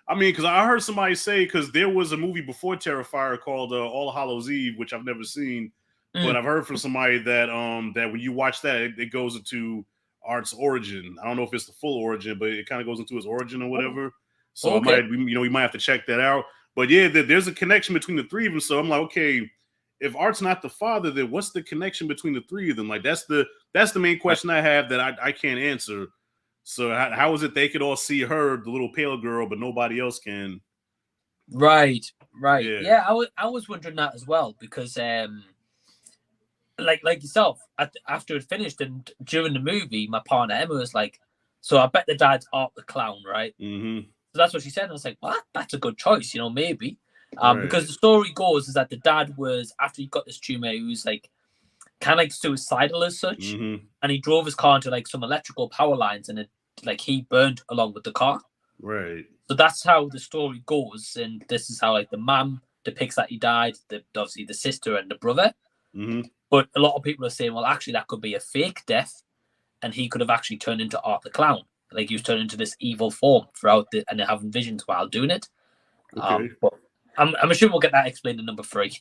I mean, because I heard somebody say, because there was a movie before Terrifier called All Hallows Eve, which I've never seen, but I've heard from somebody that that when you watch that, it goes into Art's origin. I don't know if it's the full origin, but it kind of goes into his origin or whatever. So we might have to check that out. But yeah, there's a connection between the three of them. So I'm like, okay, if Art's not the father, then what's the connection between the three of them? Like that's the main question I have that I can't answer. So how is it they could all see her, the little pale girl, but nobody else can? Right. Yeah, I was wondering that as well, because like yourself, after it finished and during the movie, my partner Emma was like, so I bet the dad's Art the clown, right? So that's what she said. And I was like, well, that's a good choice, maybe. Because the story goes is that the dad was, after he got this tumor, he was like kind of like suicidal as such, and he drove his car into like some electrical power lines, and it like he burned along with the car. So that's how the story goes, and this is how like the mom depicts that he died, obviously the sister and the brother. But a lot of people are saying, well, actually that could be a fake death, and he could have actually turned into Art the clown, like he was turned into this evil form throughout and having visions while doing it. But I'm assuming we'll get that explained in number 3.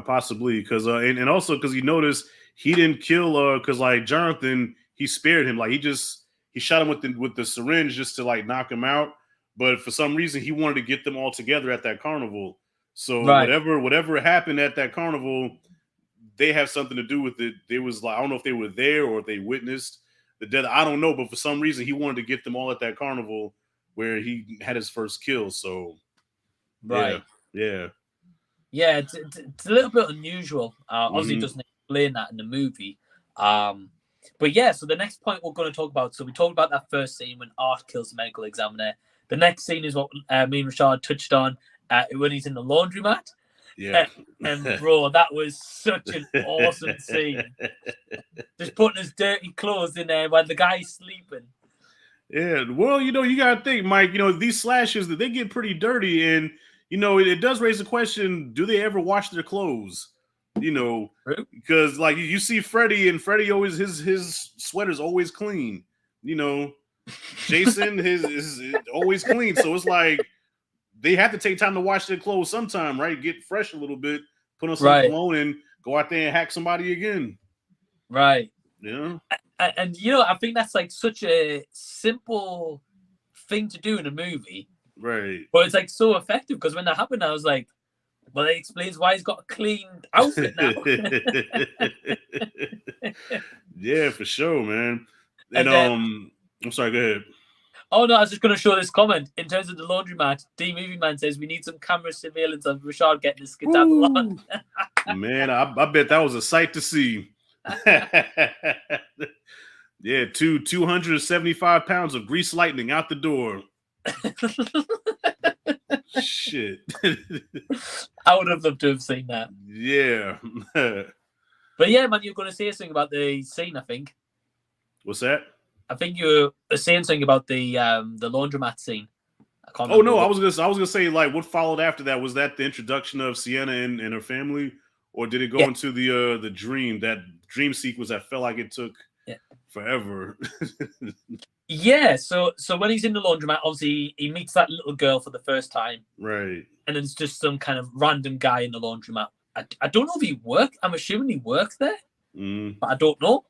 Possibly, because and also because you notice he didn't kill because like Jonathan, he spared him, like he shot him with the syringe just to like knock him out, but for some reason he wanted to get them all together at that carnival. So whatever happened at that carnival, they have something to do with it. There was like, I don't know if they were there or if they witnessed the death. I don't know, but for some reason he wanted to get them all at that carnival where he had his first kill. So yeah. It's a little bit unusual. Obviously, it doesn't explain that in the movie. But yeah, so the next point we're going to talk about. So we talked about that first scene when Art kills the medical examiner. The next scene is what me and Rashad touched on when he's in the laundromat. Yeah. And bro, that was such an awesome scene. Just putting his dirty clothes in there while the guy's sleeping. Yeah, well, you got to think, Mike, these slashes, they get pretty dirty, and, it does raise the question, do they ever wash their clothes? Because, like, you see Freddy, and Freddy always, his sweater's always clean. Jason, his is always clean, so it's like, they have to take time to wash their clothes sometime, right? Get fresh a little bit, put on some cologne, and go out there and hack somebody again. Right. Yeah. And I think that's like such a simple thing to do in a movie. Right. But it's like so effective, because when that happened, I was like, well, it explains why he's got a clean outfit now. Yeah, for sure, man. And I'm sorry, go ahead. Oh no, I was just going to show this comment. In terms of the laundromat, D Movie Man says we need some camera surveillance of Rashad getting his skedaddle on. Man, I bet that was a sight to see. Yeah, 275 pounds of grease lightning out the door. Shit. I would have loved to have seen that. Yeah. But yeah, man, you're going to say something about the scene, I think. What's that? I think you were saying something about the laundromat scene. I can't Oh no, remember. I was gonna say like what followed after that. Was that the introduction of Sienna and her family, or did it go into the dream, that dream sequence that felt like it took forever? Yeah, so when he's in the laundromat, obviously he meets that little girl for the first time. Right. And then it's just some kind of random guy in the laundromat. I don't know if he worked. I'm assuming he worked there, but I don't know.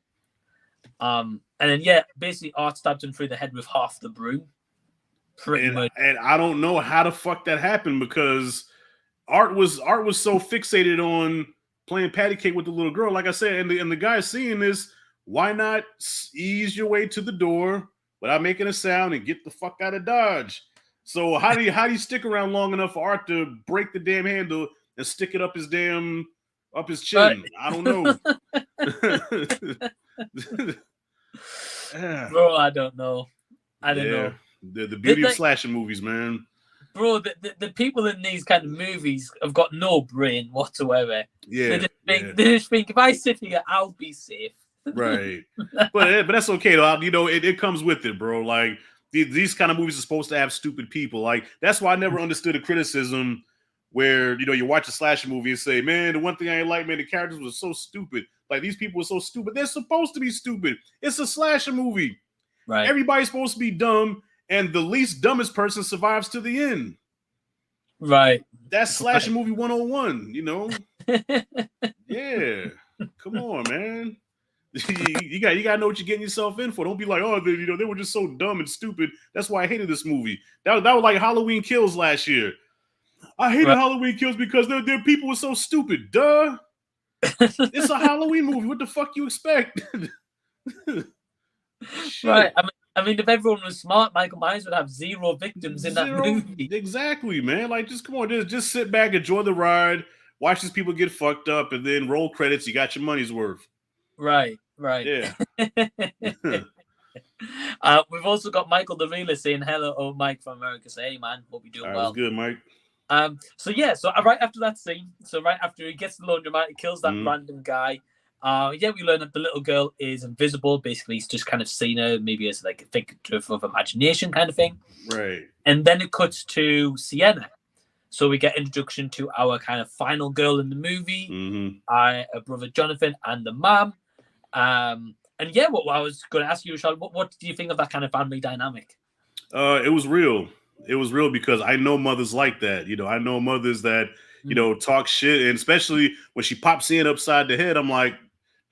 And then basically Art stabbed him through the head with half the broom. Pretty much. And I don't know how the fuck that happened, because Art was so fixated on playing patty cake with the little girl. Like I said, and the guy seeing this, why not ease your way to the door without making a sound and get the fuck out of Dodge? So how do you stick around long enough for Art to break the damn handle and stick it up his chin? I don't know. Bro, I don't know. I don't know. The beauty of slasher movies, man. Bro, the people in these kind of movies have got no brain whatsoever. Yeah. They just think if I sit here, I'll be safe. Right. But that's okay though. You know, it comes with it, bro. Like these kind of movies are supposed to have stupid people. Like that's why I never understood the criticism where, you know, you watch a slasher movie and say, man, the one thing I ain't like, man, the characters were so stupid. Like these people were so stupid. They're supposed to be stupid. It's a slasher movie. Right. Everybody's supposed to be dumb, and the least dumbest person survives to the end. Right. That's slasher movie 101, you know? Yeah. Come on, man. You got to know what you're getting yourself in for. Don't be like, oh, they were just so dumb and stupid. That's why I hated this movie. That was like Halloween Kills last year. I hated Halloween Kills because their people were so stupid. Duh. It's a Halloween movie. What the fuck you expect? Right. I mean, if everyone was smart, Michael Myers would have 0 victims in that movie. Exactly, man. Like, just come on, just sit back, enjoy the ride, watch these people get fucked up, and then roll credits. You got your money's worth. Right. Yeah. We've also got Michael the Reeler saying hello, Mike from America. Say, hey, man, hope you're doing well. That was good, Mike. So right after that scene, right after he gets the laundromat, he kills that random guy. We learn that the little girl is invisible. Basically, he's just kind of seen her, maybe as like a figurative of imagination kind of thing. Right. And then it cuts to Sienna. So we get introduction to our kind of final girl in the movie, her brother Jonathan, and the mom. What I was going to ask you, Rashad, what do you think of that kind of family dynamic? It was real. It was real because I know mothers like that. You know, I know mothers that, you know, talk shit. And especially when she pops in upside the head, I'm like,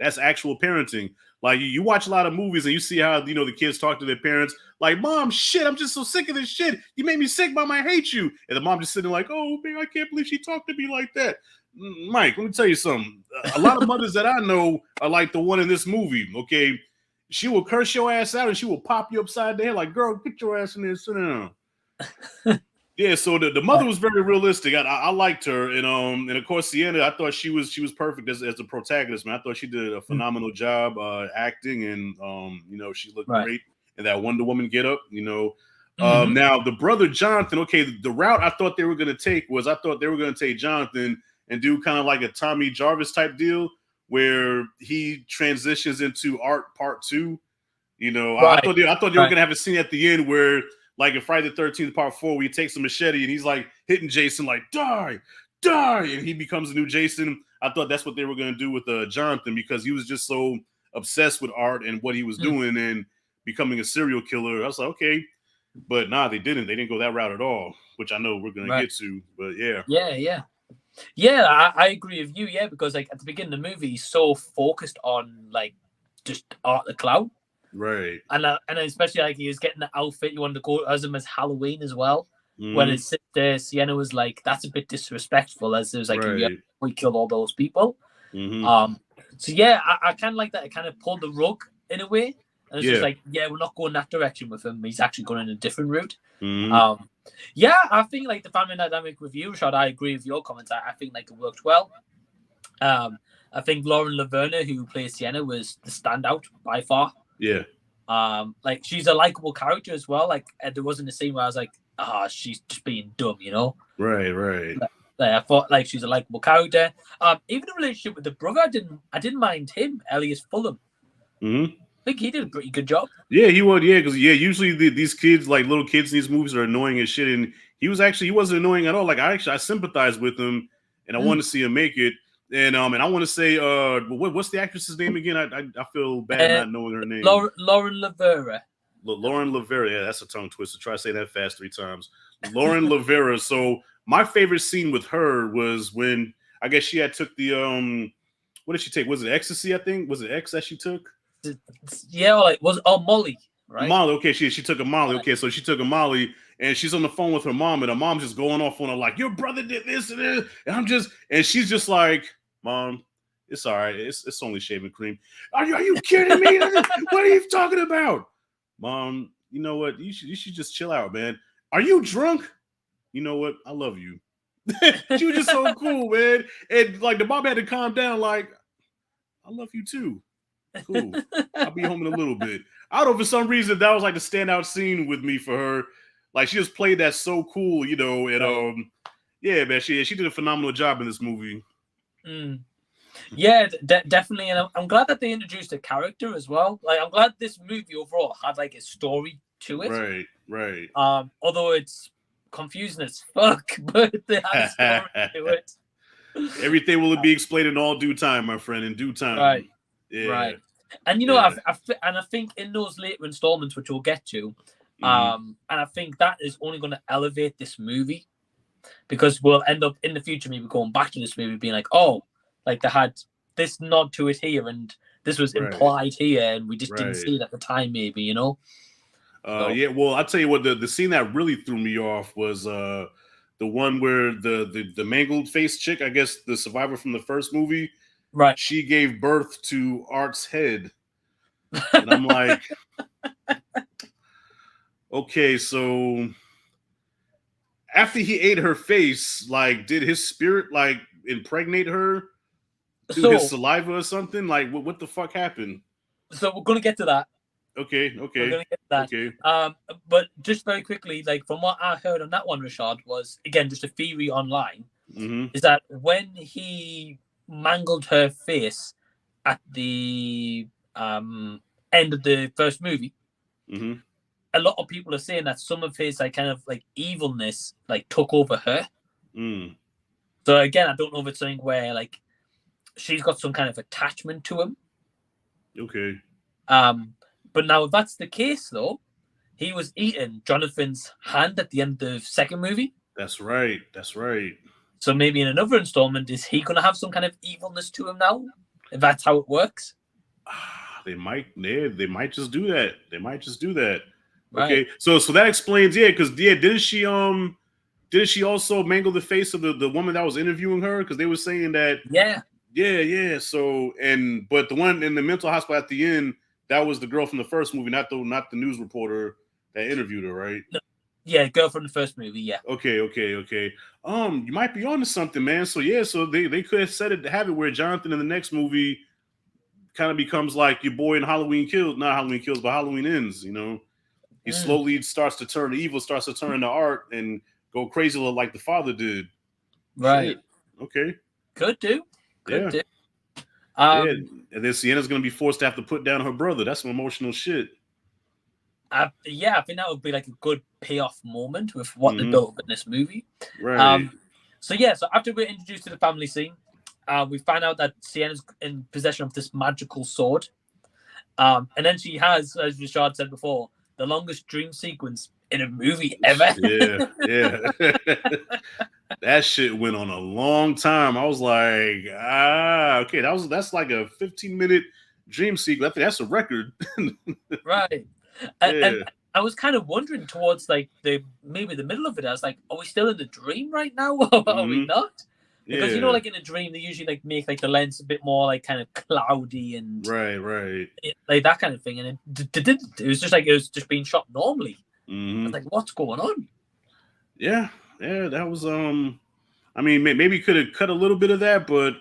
that's actual parenting. Like you watch a lot of movies and you see how, you know, the kids talk to their parents like, Mom, shit, I'm just so sick of this shit. You made me sick, Mom, I hate you. And the mom just sitting like, oh, man, I can't believe she talked to me like that. Mike, let me tell you something. A lot of mothers that I know are like the one in this movie, okay? She will curse your ass out and she will pop you upside the head like, girl, get your ass in there, sit down. Yeah, so the mother was very realistic. I liked her, and of course Sienna, I thought she was perfect as the protagonist, man. I thought she did a phenomenal job acting, and you know, she looked great in that Wonder Woman getup. You know, now the brother Jonathan. Okay, the route I thought they were going to take was Jonathan and do kind of like a Tommy Jarvis type deal where he transitions into Art Part 2. You know, I thought they were going to have a scene at the end where, like in Friday the 13th Part 4, where he takes a machete and he's like hitting Jason like, die, and he becomes a new Jason. I thought that's what they were going to do with Jonathan, because he was just so obsessed with Art and what he was doing and becoming a serial killer. I was like, okay. But nah, they didn't. They didn't go that route at all, which I know we're going to get to. But yeah. Yeah, I agree with you. Yeah, because like at the beginning of the movie, he's so focused on like just Art the Clown. Right. And especially like he was getting the outfit, you wanted to go as him as Halloween as well. When his sister Sienna was like, that's a bit disrespectful, as it was like, we killed all those people. So yeah, I kind of like that. It kind of pulled the rug in a way. And it's just like, we're not going that direction with him. He's actually going in a different route. I think like the family dynamic with you, Rashad, I agree with your comments. I think like it worked well. I think Lauren LaVera, who plays Sienna, was the standout by far. Yeah. Like she's a likable character as well. Like there wasn't a scene where I was like, she's just being dumb, you know. Right. I thought like she's a likable character. Even the relationship with the brother, I didn't mind him, Elliot Fullam. Mm-hmm. I think he did a pretty good job. Yeah, he would. Yeah, because usually these kids, like little kids in these movies, are annoying as shit, and he wasn't annoying at all. Like I sympathized with him, and I wanted to see him make it. And I want to say, what's the actress's name again? I feel bad not knowing her name. Lauren LaVera. Lauren LaVera. Yeah, that's a tongue twister. Try to say that fast 3 times. Lauren LaVera. So my favorite scene with her was when I guess she had took the what did she take? Was it ecstasy? I think was it X that she took? Yeah, like Molly, right? Molly. Okay, she took a Molly. Okay, so she took a Molly, and she's on the phone with her mom, and her mom's just going off on her like, "Your brother did this and this," and she's just like, "Mom, it's all right. It's only shaving cream." Are you kidding me? What are you talking about? Mom, you know what? You should just chill out, man. Are you drunk? You know what? I love you. She was just so cool, man. And like the mom had to calm down, like, I love you too. Cool. I'll be home in a little bit. I don't know, for some reason that was like the standout scene with me for her. Like she just played that so cool, you know, and right. Yeah, man, she did a phenomenal job in this movie. Yeah, definitely, and I'm glad that they introduced a character as well. Like, I'm glad this movie overall had like a story to it. Right. Although it's confusing as fuck, but they had a story to it. Everything will be explained in all due time, my friend. In due time. Right. Yeah. Right. And you know, I think in those later installments, which we'll get to, and I think that is only going to elevate this movie, because we'll end up in the future maybe going back to this movie being like, oh, like they had this nod to it here, and this was implied here, and we just didn't see it at the time, maybe, you know. Yeah, well, I'll tell you what, the scene that really threw me off was the one where the mangled face chick, I guess the survivor from the first movie, right? She gave birth to Art's head, and I'm like, okay, so after he ate her face, like, did his spirit like impregnate her through his saliva or something? Like, what the fuck happened? So we're gonna get to that. Okay. We're gonna get to that. Okay. But just very quickly, like from what I heard on that one, Rashad, was again just a theory online, is that when he mangled her face at the end of the first movie, a lot of people are saying that some of his like kind of like evilness like took over her. So again, I don't know if it's something where like she's got some kind of attachment to him. Okay. But now if that's the case, though, he was eating Jonathan's hand at the end of the second movie. That's right. So maybe in another installment, is he going to have some kind of evilness to him now? If that's how it works? They might just do that. Right. Okay, so that explains, because didn't she also mangle the face of the woman that was interviewing her? Because they were saying that yeah. So but the one in the mental hospital at the end, that was the girl from the first movie, not the news reporter that interviewed her, right? No. Yeah, girl from the first movie, yeah. Okay. You might be onto something, man. So so they could have set it to have it where Jonathan in the next movie kind of becomes like your boy in Halloween Kills, not Halloween Kills, but Halloween Ends, you know. He slowly starts to turn to art and go crazy like the father did. Right. Shit. Okay. Could do. And then Sienna's going to be forced to have to put down her brother. That's some emotional shit. I think that would be like a good payoff moment with what they built up in this movie. Right. So after we're introduced to the family scene, we find out that Sienna's in possession of this magical sword. And then she has, as Rashad said before, the longest dream sequence in a movie ever. Yeah. That shit went on a long time. I was like, okay, that's like a 15-minute dream sequence. I think that's a record. Right. And I was kind of wondering towards like maybe the middle of it. I was like, are we still in the dream right now? Or are we not? Because you know, like in a dream, they usually like make like the lens a bit more like kind of cloudy and right, like that kind of thing. And it was just like it was just being shot normally. I was like, what's going on? Yeah, that was I mean, maybe could have cut a little bit of that, but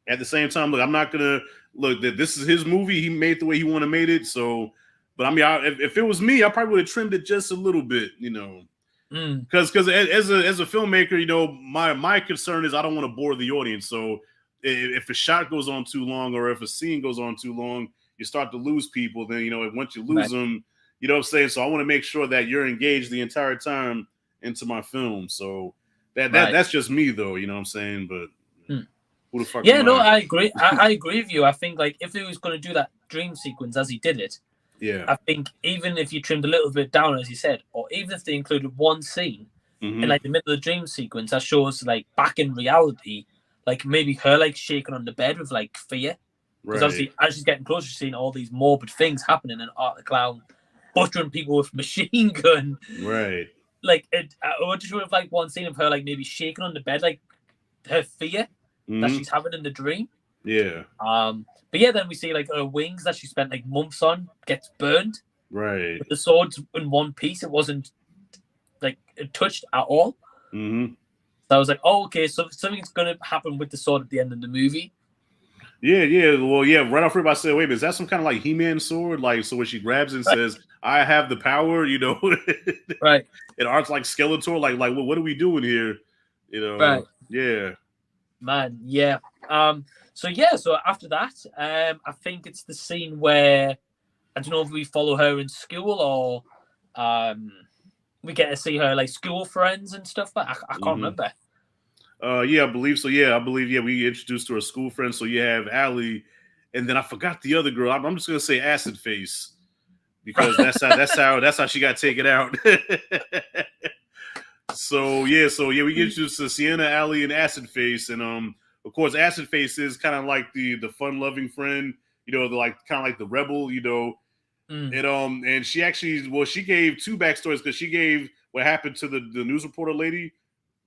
at the same time, look, I'm not gonna look that this is his movie. He made the way he wanted to made it. So, but I mean, if it was me, I probably would have trimmed it just a little bit, you know. Because as a filmmaker, you know, my concern is I don't want to bore the audience. So if a shot goes on too long or if a scene goes on too long, you start to lose people. Then, you know, once you lose them, you know what I'm saying? So I want to make sure that you're engaged the entire time into my film. So that's just me, though. You know what I'm saying? But who the fuck? Yeah, no, I agree. I agree with you. I think like if he was going to do that dream sequence as he did it, I think even if you trimmed a little bit down, as you said, or even if they included one scene in like the middle of the dream sequence that shows like back in reality, like maybe her like shaking on the bed with like fear, because obviously as she's getting closer, she's seeing all these morbid things happening, and Art the Clown butchering people with machine gun, Like I just would have like one scene of her like maybe shaking on the bed, like her fear that she's having in the dream. But yeah, then we see like her wings that she spent like months on gets burned. With the swords in one piece, it wasn't like touched at all. So I was like, oh, okay, so something's gonna happen with the sword at the end of the movie. Well, right off rip, I said, wait a minute, is that some kind of like He-Man sword? Like, so when she grabs it and says, I have the power, you know, and Art's like Skeletor, like well, what are we doing here? You know, Man, So after that, I think it's the scene where I don't know if we follow her in school or we get to see her like school friends and stuff, but I can't remember. I believe so. I believe we introduced her a school friend. So you have Allie, and then I forgot the other girl. I'm just gonna say Acid Face because that's how she got taken out. So we get introduced to Sienna, Allie, and Acid Face, and of course Acid Face is kind of like the fun-loving friend, you know, kind of like the rebel, you know. And she actually, she gave two backstories because she gave what happened to the news reporter lady.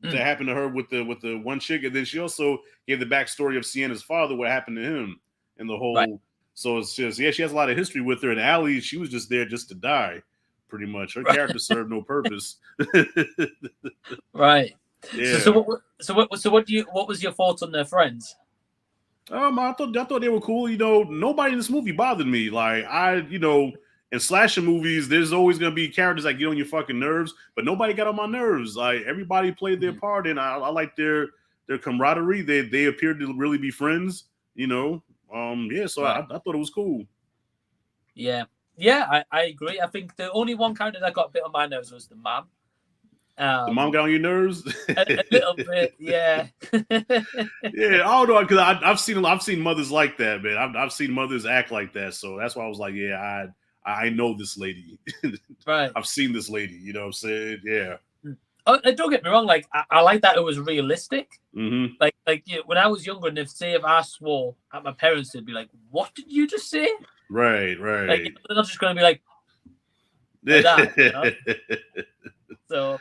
That happened to her with the one chick, and then she also gave the backstory of Sienna's father, what happened to him, and the whole. So it's just she has a lot of history with her. And Allie, she was just there just to die, pretty much. Her character served no purpose. So what was your thoughts on their friends? I thought they were cool. You know, nobody in this movie bothered me. Like in slasher movies, there's always going to be characters that get on your fucking nerves, but nobody got on my nerves. Like everybody played their part, and I like their camaraderie. They appeared to really be friends, you know. So I thought it was cool. I agree. I think the only one character that got a bit on my nerves was the mom. The mom got on your nerves? a little bit, yeah. I don't know, because I've seen mothers like that, man. I've seen mothers act like that, so that's why I was like, I know this lady. I've seen this lady, you know what I'm saying? Yeah. Oh, don't get me wrong, like I like that it was realistic. Like when I was younger, and if I swore at my parents, they'd be like, "What did you just say?" Right. Like they're not just going to be like that, you know? So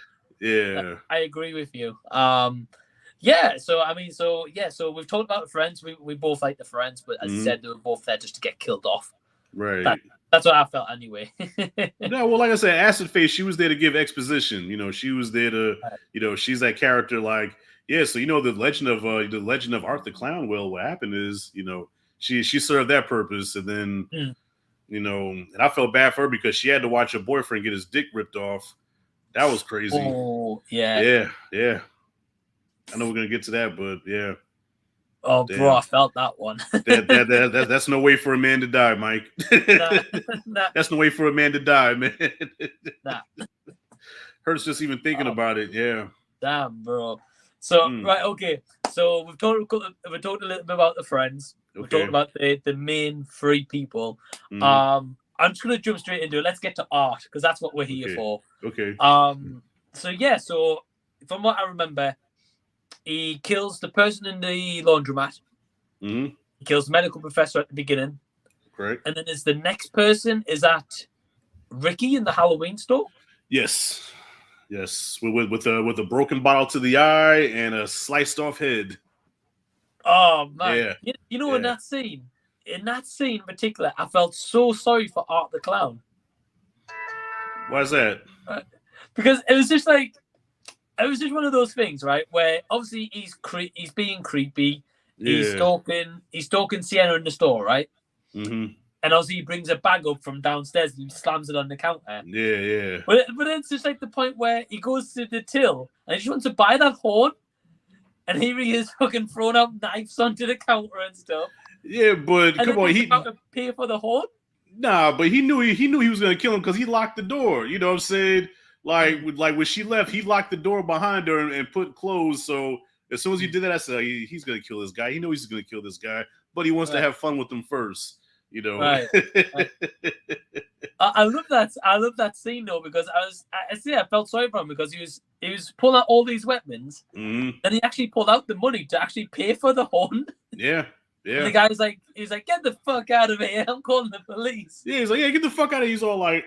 I agree with you. So we've talked about the friends. We both like the friends, but as you said, they were both there just to get killed off. That's what I felt anyway. No, well, like I said, Acid Face, she was there to give exposition. You know, she was there to, you know, she's that character. Like, so you know the legend of Art the Clown. Well, what happened is, you know, she served that purpose, and then, you know, and I felt bad for her because she had to watch her boyfriend get his dick ripped off. That was crazy. Oh yeah. I know we're gonna get to that, but yeah. Oh, damn. Bro, I felt that one. That's no way for a man to die, Mike. Nah. That's no way for a man to die, man. Hurts just even thinking about it. Yeah. Damn, bro. So okay. So we've talked a little bit about the friends. We've talked about the main three people. I'm just gonna jump straight into it. Let's get to Art because that's what we're here for. Okay. So from what I remember, he kills the person in the laundromat. He kills the medical professor at the beginning. Correct. And then is the next person is that Ricky in the Halloween store? Yes. With a broken bottle to the eye and a sliced off head. Oh man. You know, in that scene in particular, I felt so sorry for Art the Clown. Why is that? Because it was just like, it was just one of those things, right? Where obviously he's being creepy. He's stalking Sienna in the store, right? And obviously he brings a bag up from downstairs and he slams it on the counter. Yeah. But then it's just like the point where he goes to the till and he just wants to buy that horn. And here he is fucking throwing out knives onto the counter and stuff. Yeah, but and come on, he about to pay for the horn. Nah, but he knew he was gonna kill him because he locked the door. You know what I'm saying? Like when she left, he locked the door behind her and put clothes. So as soon as he did that, I said he's gonna kill this guy. He knows he's gonna kill this guy, but he wants to have fun with him first. You know. Right. I love that. I love that scene though because I felt sorry for him because he was pulling out all these weapons, and he actually pulled out the money to actually pay for the horn. Yeah. Yeah. And the guy's like, he's like, get the fuck out of here! I'm calling the police. Yeah, he's like, yeah, get the fuck out of here. He's all like,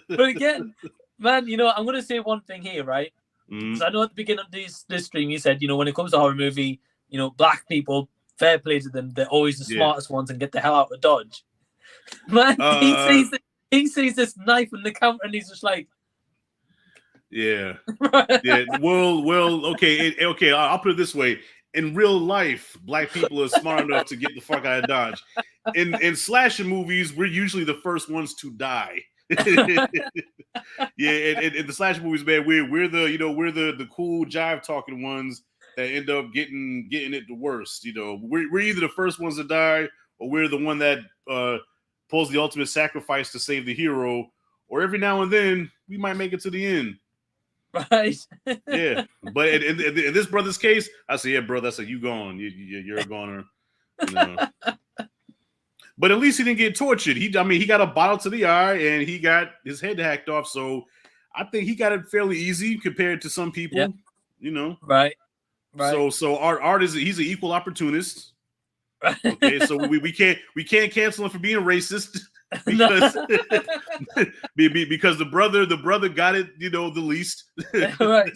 but again, man, you know, I'm gonna say one thing here, right? So I know at the beginning of this stream, you said, you know, when it comes to horror movie, you know, black people, fair play to them, they're always the smartest ones and get the hell out of Dodge. Man, he sees this knife in the counter and he's just like, yeah, yeah. Well, okay. I'll put it this way. In real life, black people are smart enough to get the fuck out of Dodge. In slasher movies, we're usually the first ones to die. Yeah, in the slasher movies, man, we're the cool jive talking ones that end up getting it the worst. You know, we're either the first ones to die, or we're the one that pulls the ultimate sacrifice to save the hero, or every now and then we might make it to the end. Right. Yeah, but in this brother's case, I say, yeah, brother, I said, you gone. You're a goner. You know. But at least he didn't get tortured. He got a bottle to the eye and he got his head hacked off. So I think he got it fairly easy compared to some people. Yep. You know. Right. So Art he's an equal opportunist. Okay, so we can't cancel him for being racist. Because because the brother got it, you know, the least. Right.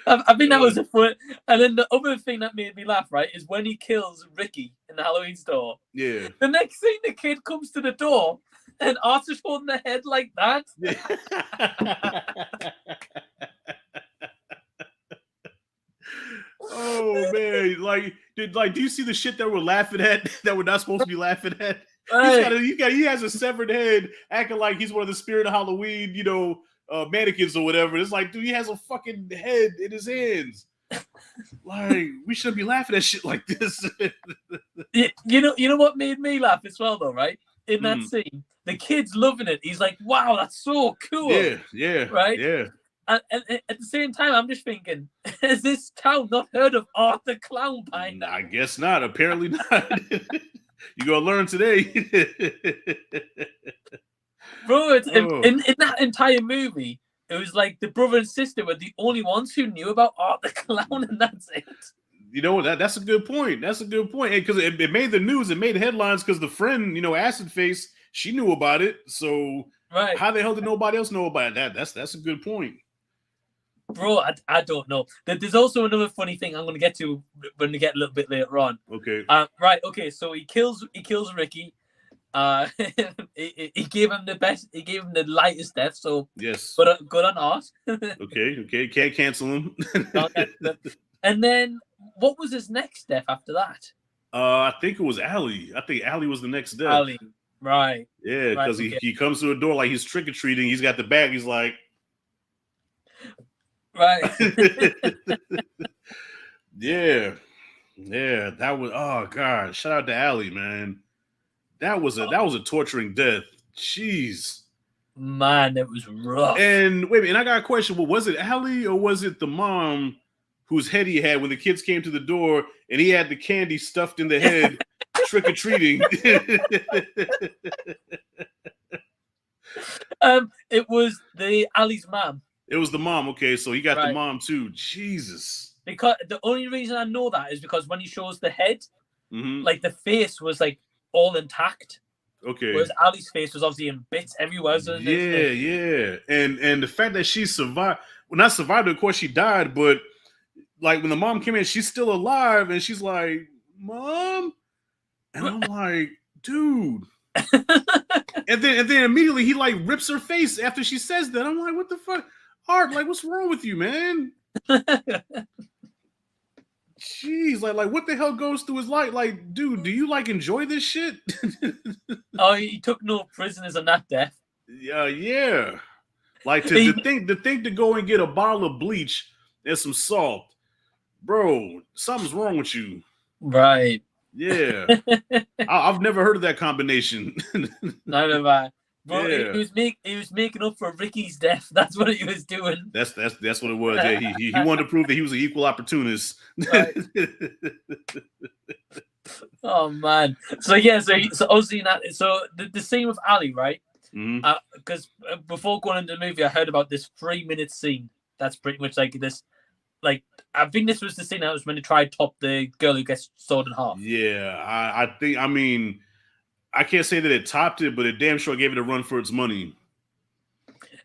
I think that was a fun. And then the other thing that made me laugh, right, is when he kills Ricky in the Halloween store. Yeah. The next thing, the kid comes to the door and Art's just holding the head like that. Oh man, do you see the shit that we're laughing at that we're not supposed to be laughing at? Right. He has a severed head, acting like he's one of the spirit of Halloween, you know, mannequins or whatever. It's like, dude, he has a fucking head in his hands. Like, we shouldn't be laughing at shit like this. You know what made me laugh as well, though, right? In that scene, the kid's loving it. He's like, "Wow, that's so cool." Yeah, right. Yeah. And at the same time, I'm just thinking, has this town not heard of Art the Clown by now? I guess not. Apparently not. You're gonna learn today. Bro, in that entire movie, it was like the brother and sister were the only ones who knew about Art the Clown, and that's it. You know, that's a good point. That's a good point. Because it made the news, it made headlines because the friend, you know, Acid Face, she knew about it. So how the hell did nobody else know about that? That's a good point. Bro, I don't know. There's also another funny thing I'm going to get to when we get a little bit later on. Okay. Right. Okay. So he kills Ricky. He gave him the best. He gave him the lightest death. So yes. Good on Art. Okay. Can't cancel him. And then what was his next death after that? I think it was Allie. I think Allie was the next death. Allie. Right. Yeah, because he comes to a door like he's trick or treating. He's got the bag. He's like. Right. Yeah. That was, oh god. Shout out to Allie, man. That was a torturing death. Jeez. Man, it was rough. And wait a minute, and I got a question. Well, was it Allie or was it the mom whose head he had when the kids came to the door and he had the candy stuffed in the head, trick or treating? It was Allie's mom. It was the mom. Okay, so he got the mom too. Jesus. Because the only reason I know that is because when he shows the head, like the face was like all intact. Okay. Whereas Allie's face was obviously in bits everywhere. So yeah. And the fact that she survived, well, not survived, of course she died, but like when the mom came in, she's still alive, and she's like, "Mom," and I'm like, "Dude." and then immediately he like rips her face after she says that. I'm like, "What the fuck, Art? Like, what's wrong with you, man?" Jeez, like what the hell goes through his life? Like, dude, do you like enjoy this shit? Oh, he took no prisoners on that death. Yeah. Like to think to go and get a bottle of bleach and some salt, bro. Something's wrong with you. Right. Yeah. I've never heard of that combination. Neither have I. Bro, Yeah. he was making up for Ricky's death. That's what he was doing. That's what it was. Yeah, he wanted to prove that he was an equal opportunist. Right. Oh man. So yeah, so obviously that. So the scene with Ali, right? Because before going into the movie, I heard about this 3-minute scene. That's pretty much like this. Like, I think this was the scene that was meant to try to top the girl who gets sawed in half. Yeah, I think. I mean, I can't say that it topped it, but it damn sure gave it a run for its money.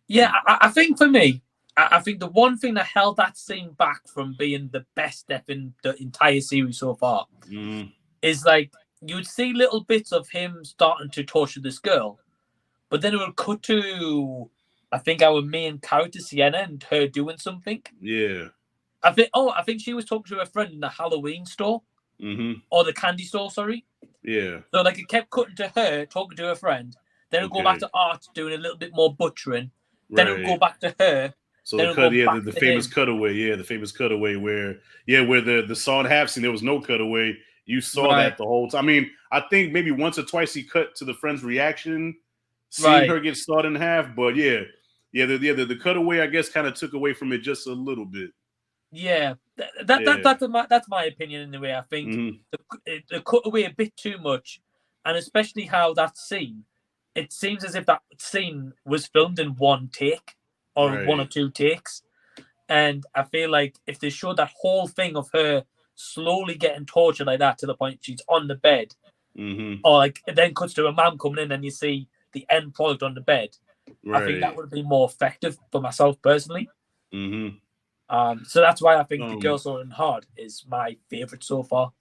Yeah, I think for me, I think the one thing that held that scene back from being the best death in the entire series so far is like you would see little bits of him starting to torture this girl, but then it would cut to, I think, our main character Sienna and her doing something. Yeah. I think she was talking to her friend in the Halloween store or the candy store. Sorry. Yeah. So like it kept cutting to her talking to her friend. Then it'll go back to Art doing a little bit more butchering. Then it'll go back to her. So the famous cutaway. Yeah, the famous cutaway where the sawed half scene, there was no cutaway. You saw that the whole time. I mean, I think maybe once or twice he cut to the friend's reaction, seeing her get sawed in half. But the cutaway, I guess, kind of took away from it just a little bit. Yeah, that's my opinion in the way. I think they cut away a bit too much, and especially how that scene. It seems as if that scene was filmed in one take or one or two takes, and I feel like if they showed that whole thing of her slowly getting tortured like that to the point she's on the bed, or like it then cuts to a man coming in and you see the end product on the bed, I think that would have been more effective for myself personally. So that's why I think The Girl Sawing Hard is my favorite so far.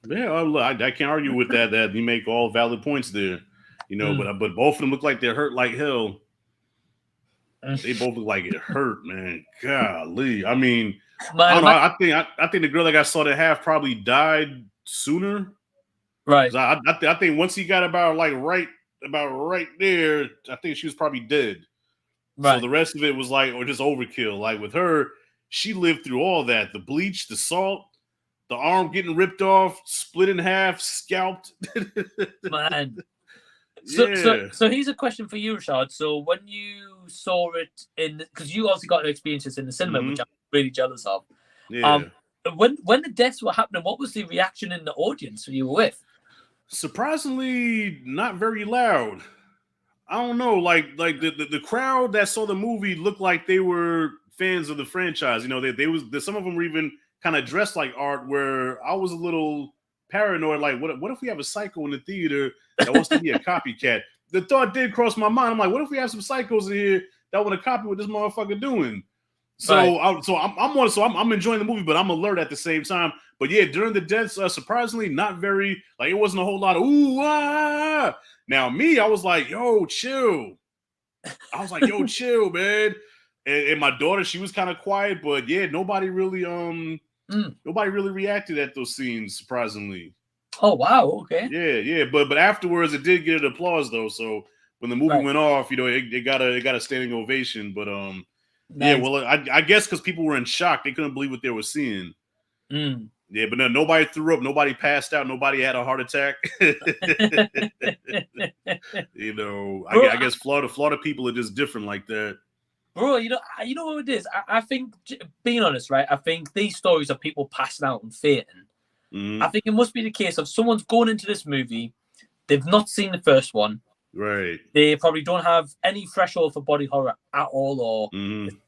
Yeah, I can't argue with that. That you make all valid points there, you know. But both of them look like they're hurt like hell. They both look like it hurt, man. Golly, I mean, I don't know. I think the girl that got sawed in half probably died sooner. Right. I think once he got about right there, I think she was probably dead. Right. So the rest of it was like, or just overkill. Like with her, she lived through all that: the bleach, the salt, the arm getting ripped off, split in half, scalped. Man. So here's a question for you, Rashad. So when you saw it because you also got to experience this in the cinema, which I'm really jealous of. Yeah. When the deaths were happening, what was the reaction in the audience you were with? Surprisingly, not very loud. I don't know, like the crowd that saw the movie looked like they were fans of the franchise. You know, some of them were even kind of dressed like Art, where I was a little paranoid. Like, what if we have a psycho in the theater that wants to be a copycat? The thought did cross my mind. I'm like, what if we have some psychos in here that want to copy what this motherfucker doing? So, I'm enjoying the movie, but I'm alert at the same time. But yeah, during the deaths, surprisingly, not very, like, it wasn't a whole lot of ooh ah. Now me, I was like, yo, chill. I was like, yo, chill, man. And my daughter, she was kind of quiet, but yeah, nobody really reacted at those scenes, surprisingly. Oh wow, okay. Yeah, but afterwards it did get an applause though. So when the movie went off, you know, it got a standing ovation. But nice. Yeah, well, I guess because people were in shock, they couldn't believe what they were seeing. Yeah, but no, nobody threw up, nobody passed out, nobody had a heart attack. You know, bro, I guess Florida people are just different like that. Bro, you know what it is? I think, being honest, right? I think these stories of people passing out and fainting. I think it must be the case of someone's going into this movie, they've not seen the first one. Right. They probably don't have any threshold for body horror at all, or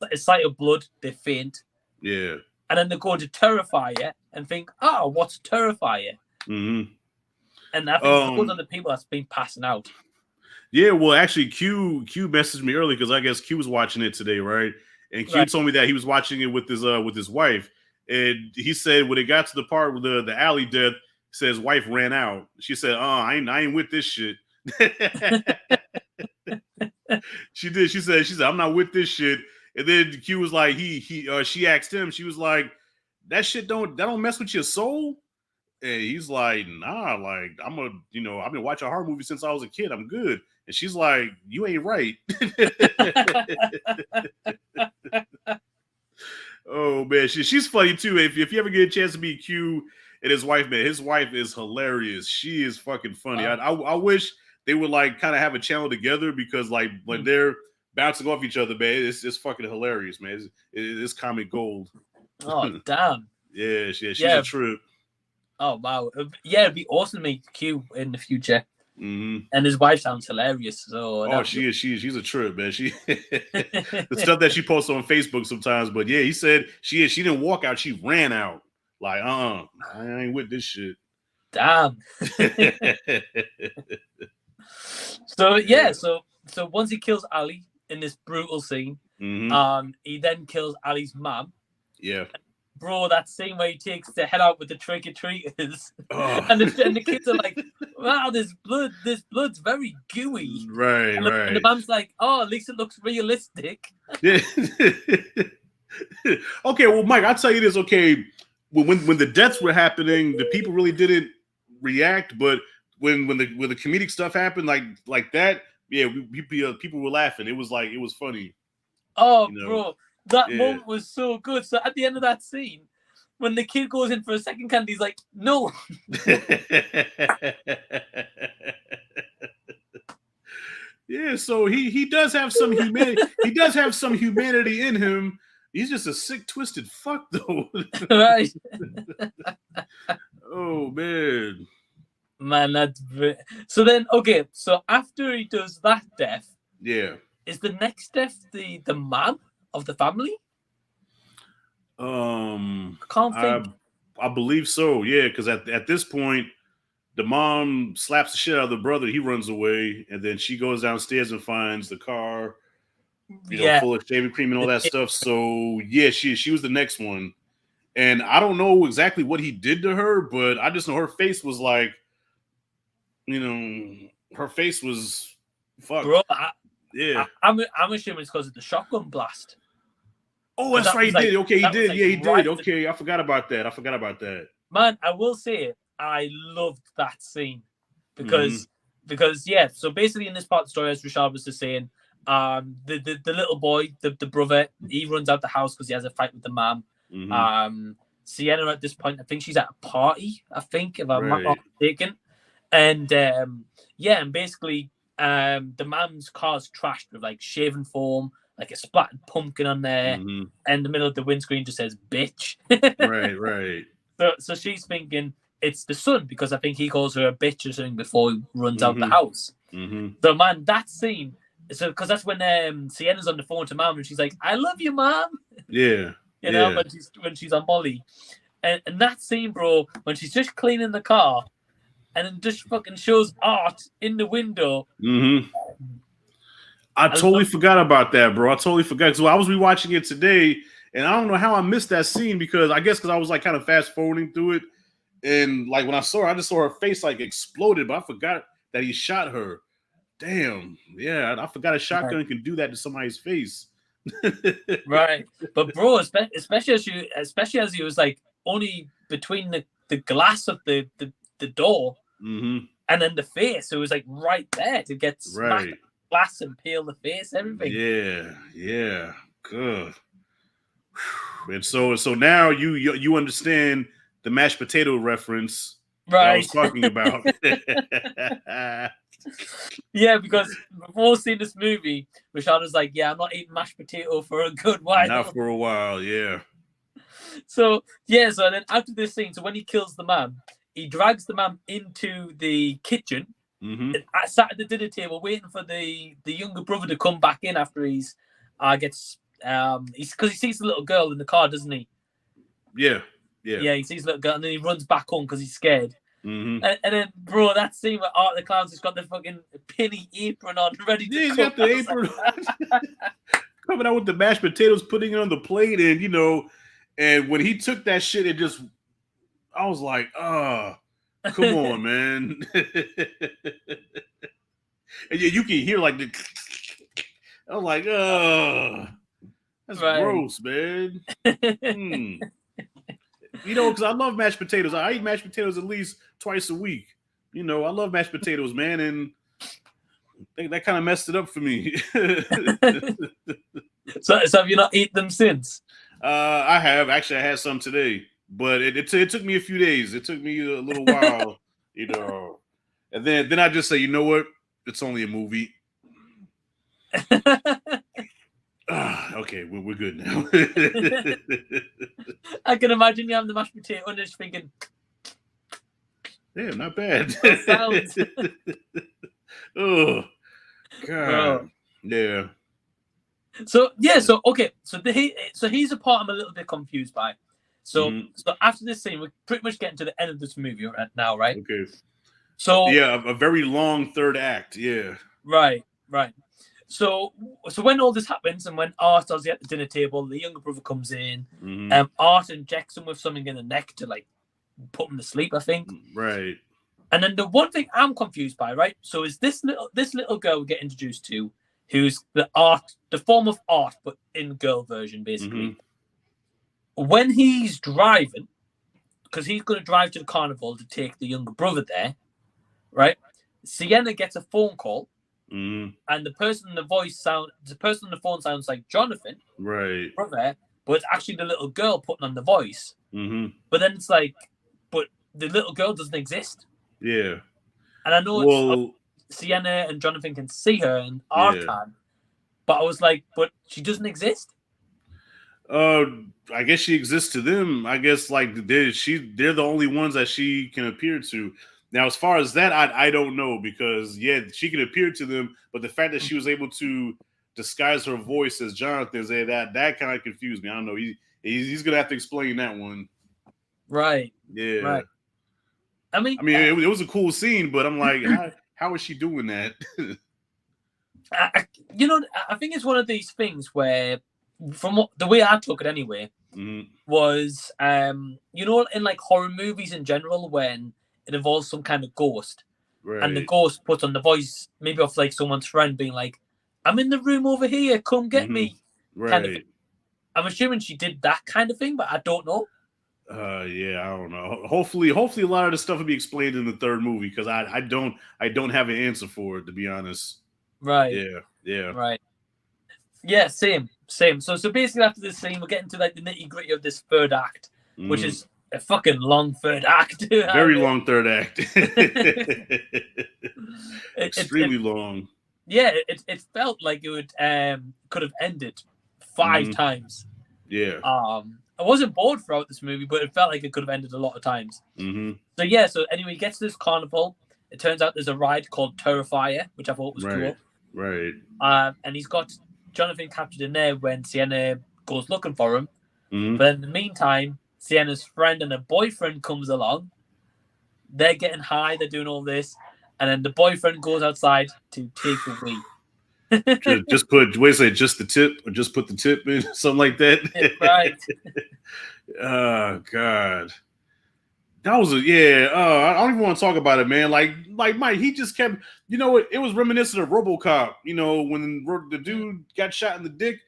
a sight of blood, they faint. Yeah. And then they go to Terrifier and think, oh, what's Terrifier? And I think those are the people that's been passing out. Yeah, well, actually, Q messaged me early because I guess Q was watching it today, right? And Q told me that he was watching it with his wife, and he said when it got to the part with the alley death, he said his wife ran out. She said, I ain't with this shit." She did. She said, I'm not with this shit. And then Q was like, she asked him. She was like, that shit don't mess with your soul? And he's like, nah, like I've been watching horror movies since I was a kid. I'm good. And she's like, you ain't right. Oh man, she's funny too. If you ever get a chance to meet Q and his wife, man, his wife is hilarious. She is fucking funny. I wish they would like kind of have a channel together because like when they're bouncing off each other, man, it's fucking hilarious, man. It's comic gold. Oh damn. Yeah, she's a trip. Oh wow, yeah, it'd be awesome to meet Q in the future. Mm-hmm. And his wife sounds hilarious. So she's a trip, man. She the stuff that she posts on Facebook sometimes. But yeah, he said she didn't walk out, she ran out. Like I ain't with this shit. Damn. So yeah, so once he kills Ali in this brutal scene, he then kills Ali's mom. Yeah. Bro, that scene where he takes the head out with the trick-or-treaters, and the kids are like, "Wow, this blood's very gooey." Right, and right. And the mom's like, "Oh, at least it looks realistic." Yeah. Okay, well, Mike, I'll tell you this. Okay, when the deaths were happening, the people really didn't react, but when the comedic stuff happened, like that, yeah, people were laughing. It was funny. Oh, bro. That moment was so good. So at the end of that scene, when the kid goes in for a second candy, he's like, "No." Yeah, so he does have some humanity. He does have some humanity in him. He's just a sick, twisted fuck, though. Right. Oh man. Man, that's so. Then okay, so after he does that death, yeah, is the next death the man of the family? Can't think. I believe so. Yeah, because at this point, the mom slaps the shit out of the brother. He runs away, and then she goes downstairs and finds the car, full of shaving cream and all that stuff. So yeah, she was the next one, and I don't know exactly what he did to her, but I just know her face was like, her face was fucked. Bro, I'm assuming it's because of the shotgun blast. Oh, that's right. He did. Okay, he did. Yeah, he did. Okay, I forgot about that. Man, I will say I loved that scene because yeah. So basically, in this part of the story, as Rashad was just saying, the little boy, the brother, he runs out the house because he has a fight with the mom. Sienna at this point, I think she's at a party. I think, if I'm not mistaken, and and basically, the mom's car's trashed with like shaving foam. Like a splattered pumpkin on there, and the middle of the windscreen just says "bitch." Right. So she's thinking it's the son because I think he calls her a bitch or something before he runs out the house. So man, that scene. So because that's when Sienna's on the phone to mom and she's like, "I love you, mom." Yeah. When she's on Molly, and that scene, bro, when she's just cleaning the car, and then just fucking shows art in the window. I totally forgot about that, bro. I totally forgot. So I was rewatching it today, and I don't know how I missed that scene because I was like kind of fast forwarding through it, and like when I saw her, I just saw her face like exploded, but I forgot that he shot her. Damn, yeah, I forgot a shotgun can do that to somebody's face. Right, but bro, especially as he was like only between the glass of the door and then the face, it was like right there to get smacked. Glass and peel the face, everything. Yeah, good. And so now you understand the mashed potato reference that I was talking about. Yeah, because before seeing this movie, Rashad was like, "Yeah, I'm not eating mashed potato for a good while." Not for a while, yeah. So then after this scene, so when he kills the man, he drags the man into the kitchen. I sat at the dinner table waiting for the younger brother to come back in after he's because he sees the little girl in the car, doesn't he? Yeah. He sees the little girl and then he runs back home because he's scared. And then, bro, that scene where Art the Clown's just got the fucking penny apron on, ready to he's got the apron coming out with the mashed potatoes, putting it on the plate, and and when he took that shit, I was like, come on, man. And yeah, you can hear like I was like, that's gross, man. You know, because I love mashed potatoes. I eat mashed potatoes at least twice a week. You know, I love mashed potatoes, man, and that kind of messed it up for me. So have you not eaten them since? I have. Actually, I had some today, but it took me a few days. It took me a little while, you know. And then I just say, you know what? It's only a movie. Okay, we're good now. I can imagine you having the mashed potato and just thinking, yeah, not bad. Sounds. Oh, God. Bro. Yeah. So okay. So he's a part I'm a little bit confused by. So after this scene, we're pretty much getting to the end of this movie right now, right? Okay. So yeah, a very long third act. Yeah. Right. So when all this happens and when Art is at the dinner table, the younger brother comes in. Art injects him with something in the neck to like put him to sleep, I think. Right. And then the one thing I'm confused by, right? So is this little girl we get introduced to, who's the form of Art, but in girl version, basically. When he's driving, because he's going to drive to the carnival to take the younger brother there, right? Sienna gets a phone call, and the person on the phone sounds like Jonathan, right? Brother, but it's actually the little girl putting on the voice. But then it's like, but the little girl doesn't exist. Yeah. And I know Sienna and Jonathan can see her and Art can, but I was like, but she doesn't exist. I guess she exists to them. I guess like they're the only ones that she can appear to. Now, as far as that, I don't know, because she can appear to them, but the fact that she was able to disguise her voice as Jonathan, that kind of confused me. I don't know. He's gonna have to explain that one. Right. Yeah. Right. I mean, it was a cool scene, but I'm like, how is she doing that? I think it's one of these things where, from the way I took it anyway, was in like horror movies in general, when it involves some kind of ghost, and the ghost puts on the voice, maybe of like someone's friend being like, "I'm in the room over here, come get me." Right. Kind of. I'm assuming she did that kind of thing, but I don't know. Yeah, I don't know. Hopefully a lot of the stuff will be explained in the third movie, because I don't have an answer for it, to be honest. Right. Yeah. Right. Yeah, same. So basically after this scene, we're getting to like the nitty-gritty of this third act, which is a fucking long third act. Very long third act. Extremely long. Yeah, it felt like it would could have ended 5 times. Yeah. I wasn't bored throughout this movie, but it felt like it could have ended a lot of times. So anyway, he gets to this carnival. It turns out there's a ride called Terrifier, which I thought was cool. Right. And he's got Jonathan captured in there when Sienna goes looking for him. But in the meantime, Sienna's friend and her boyfriend comes along. They're getting high. They're doing all this. And then the boyfriend goes outside to take a wee. just the tip, or just put the tip in, something like that. Right. Oh, God. That was I don't even want to talk about it, man. Like Mike, he just kept, it was reminiscent of RoboCop, when the dude got shot in the dick,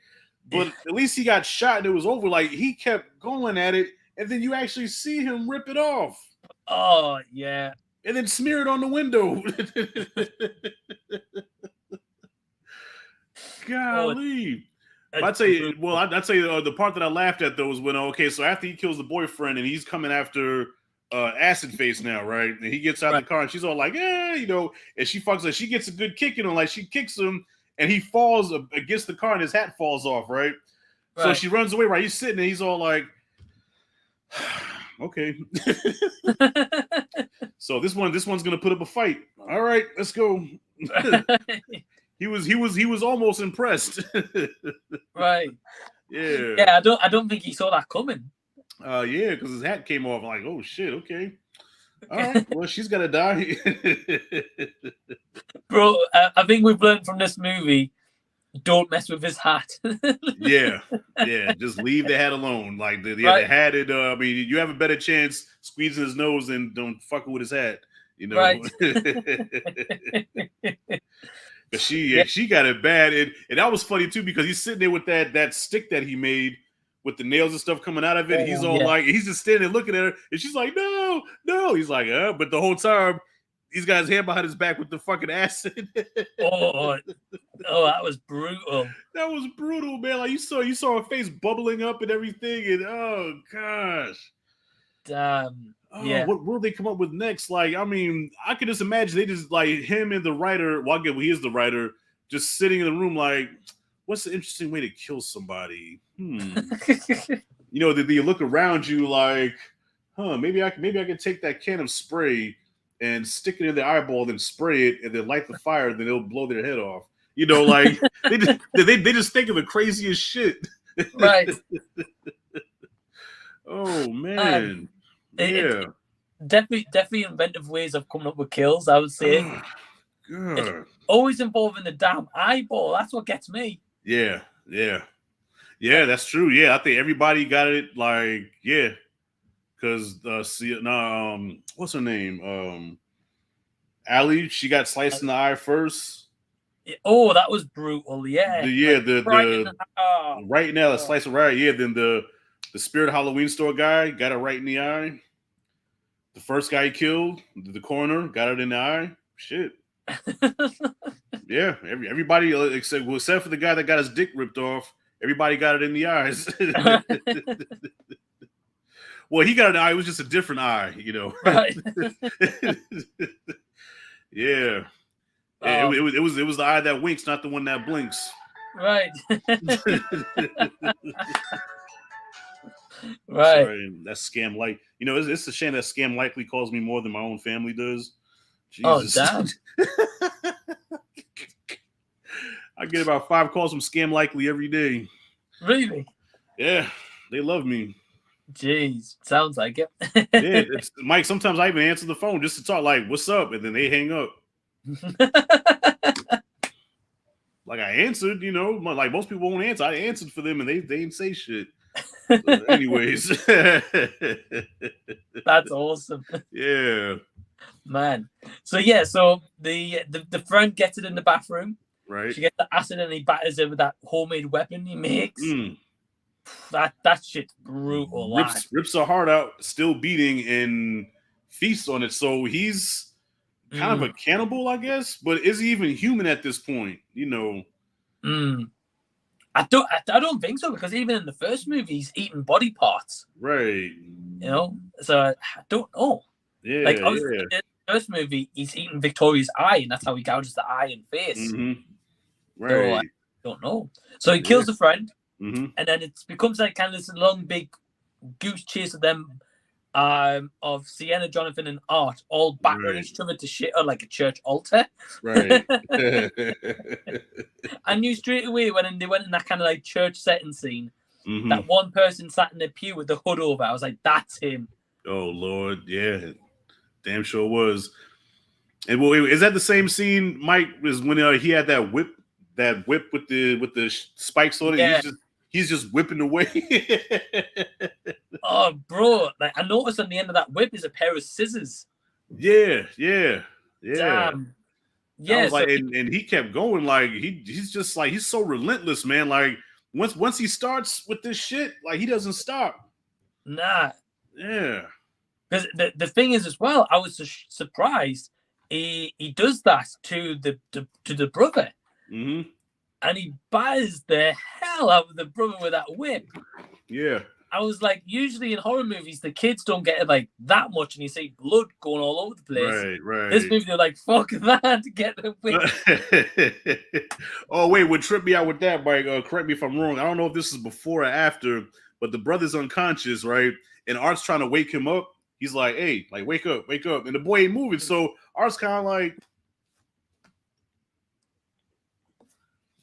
but at least he got shot and it was over. Like, he kept going at it, and then you actually see him rip it off. Oh, yeah. And then smear it on the window. Golly. I'd say the part that I laughed at, though, was when, so after he kills the boyfriend and he's coming after Acid Face now, right? And he gets out the car and she's all like, and she fucks her. She gets a good kick in him, like she kicks him and he falls against the car and his hat falls off, right? So she runs away, right? He's sitting and he's all like, okay. So this one's gonna put up a fight. All right, let's go. He was almost impressed. Right. Yeah. Yeah, I don't think he saw that coming. Yeah, because his hat came off. Like, oh shit, okay. All right, well, she's gonna die. Bro, I think we've learned from this movie, don't mess with his hat. Yeah, just leave the hat alone. Like the hat, you have a better chance squeezing his nose than don't fucking with his hat. Right. But she got it bad, and that was funny too, because he's sitting there with that stick that he made with the nails and stuff coming out of it. Oh, He's all like, he's just standing there looking at her, and she's like, no. He's like, but the whole time he's got his hand behind his back with the fucking acid. Oh, that was brutal. That was brutal, man. Like you saw her face bubbling up and everything, and oh gosh. Damn. Yeah. What will they come up with next? Like, I mean, I could just imagine they just like him and the writer. Well, he is the writer, just sitting in the room, like, what's the interesting way to kill somebody? You know, that you look around you, like, maybe I can take that can of spray and stick it in their eyeball, then spray it, and then light the fire, then it'll blow their head off. You know, like they just think of the craziest shit. Right. Oh man. Yeah. Definitely inventive ways of coming up with kills, I would say. God. Always involving the damn eyeball. That's what gets me. Yeah, that's true. Yeah, I think everybody got it. Like, yeah, because what's her name? Allie. She got sliced in the eye first. Oh, that was brutal. Yeah, right now the slice of right. Yeah, then the Spirit Halloween store guy got it right in the eye. The first guy he killed, the coroner, got it in the eye. Shit. Yeah, everybody except for the guy that got his dick ripped off, everybody got it in the eyes. Well, he got an eye; it was just a different eye, you know. Right. Yeah, it was the eye that winks, not the one that blinks. Right. Right. Sorry, that's Scam Light. You know, it's a shame that Scam Likely calls me more than my own family does. Jesus. Oh, damn. I get about 5 calls from Scam Likely every day. Really? Yeah, they love me. Jeez, sounds like it. Yeah, Mike, sometimes I even answer the phone just to talk, like, what's up? And then they hang up. Like, I answered, you know, like most people won't answer. I answered for them and they didn't say shit. So, anyways. That's awesome. Yeah. Man. So yeah, so the friend gets it in the bathroom. Right. She gets the acid and he batters it with that homemade weapon he makes. That shit's brutal. Rips her heart out, still beating, and feasts on it. So he's kind of a cannibal, I guess. But is he even human at this point? You know. I don't think so, because even in the first movie he's eating body parts. Right. You know? So I don't know. Yeah. Like obviously in the first movie he's eating Victoria's eye, and that's how he gouges the eye and face. Right. So I don't know. So he kills a friend, and then it becomes like kind of this long big goose chase of them, of Sienna, Jonathan, and Art all battering each other to shit on like a church altar. Right. I knew straight away when they went in that kind of like church setting scene, that one person sat in the pew with the hood over. I was like, that's him. Oh Lord, yeah, damn sure was. And well, is that the same scene, Mike? Was when he had that whip with the spikes on it? Yeah. He's just whipping away. Oh, bro! Like I noticed on the end of that whip is a pair of scissors. Yeah. Damn. Yeah. Like, and he kept going. Like he's just like he's so relentless, man. Like once he starts with this shit, like he doesn't stop. Nah. Yeah. Because the thing is as well, I was surprised. He does that to the brother. And he buys the hell out of the brother with that whip. Yeah. I was like, usually in horror movies, the kids don't get it like that much, and you see blood going all over the place. Right. This movie, they're like, fuck that, get the whip. Oh, wait, what tripped me out with that, Mike, correct me if I'm wrong. I don't know if this is before or after, but the brother's unconscious, right? And Art's trying to wake him up. He's like, hey, like, wake up. And the boy ain't moving. So Art's kind of like,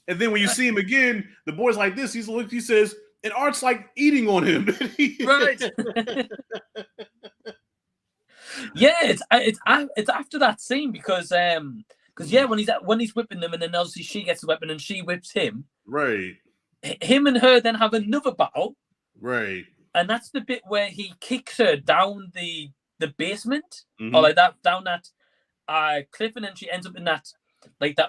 and then when you see him again, the boy's like this. He says, and Art's like eating on him. Right. Yeah, it's after that scene because when he's whipping them, and then obviously she gets the weapon and she whips him. Right. Him and her then have another battle. Right. And that's the bit where he kicks her down the basement, or like that down that cliff, and then she ends up in that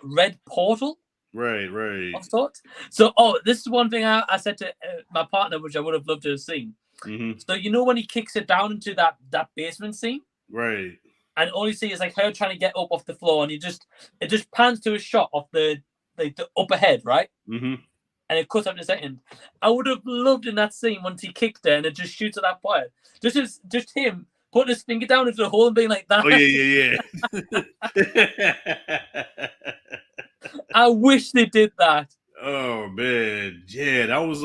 red portal. Right. of sorts. So, this is one thing I said to my partner, which I would have loved to have seen. Mm-hmm. So, you know when he kicks it down into that basement scene? Right. And all you see is like her trying to get up off the floor, and it just pans to a shot of the upper head, right? Mm-hmm. And it cuts up in a second. I would have loved in that scene once he kicked her and it just shoots at that point. Just him putting his finger down into the hole and being like that. Oh yeah. I wish they did that. Oh man, yeah, that was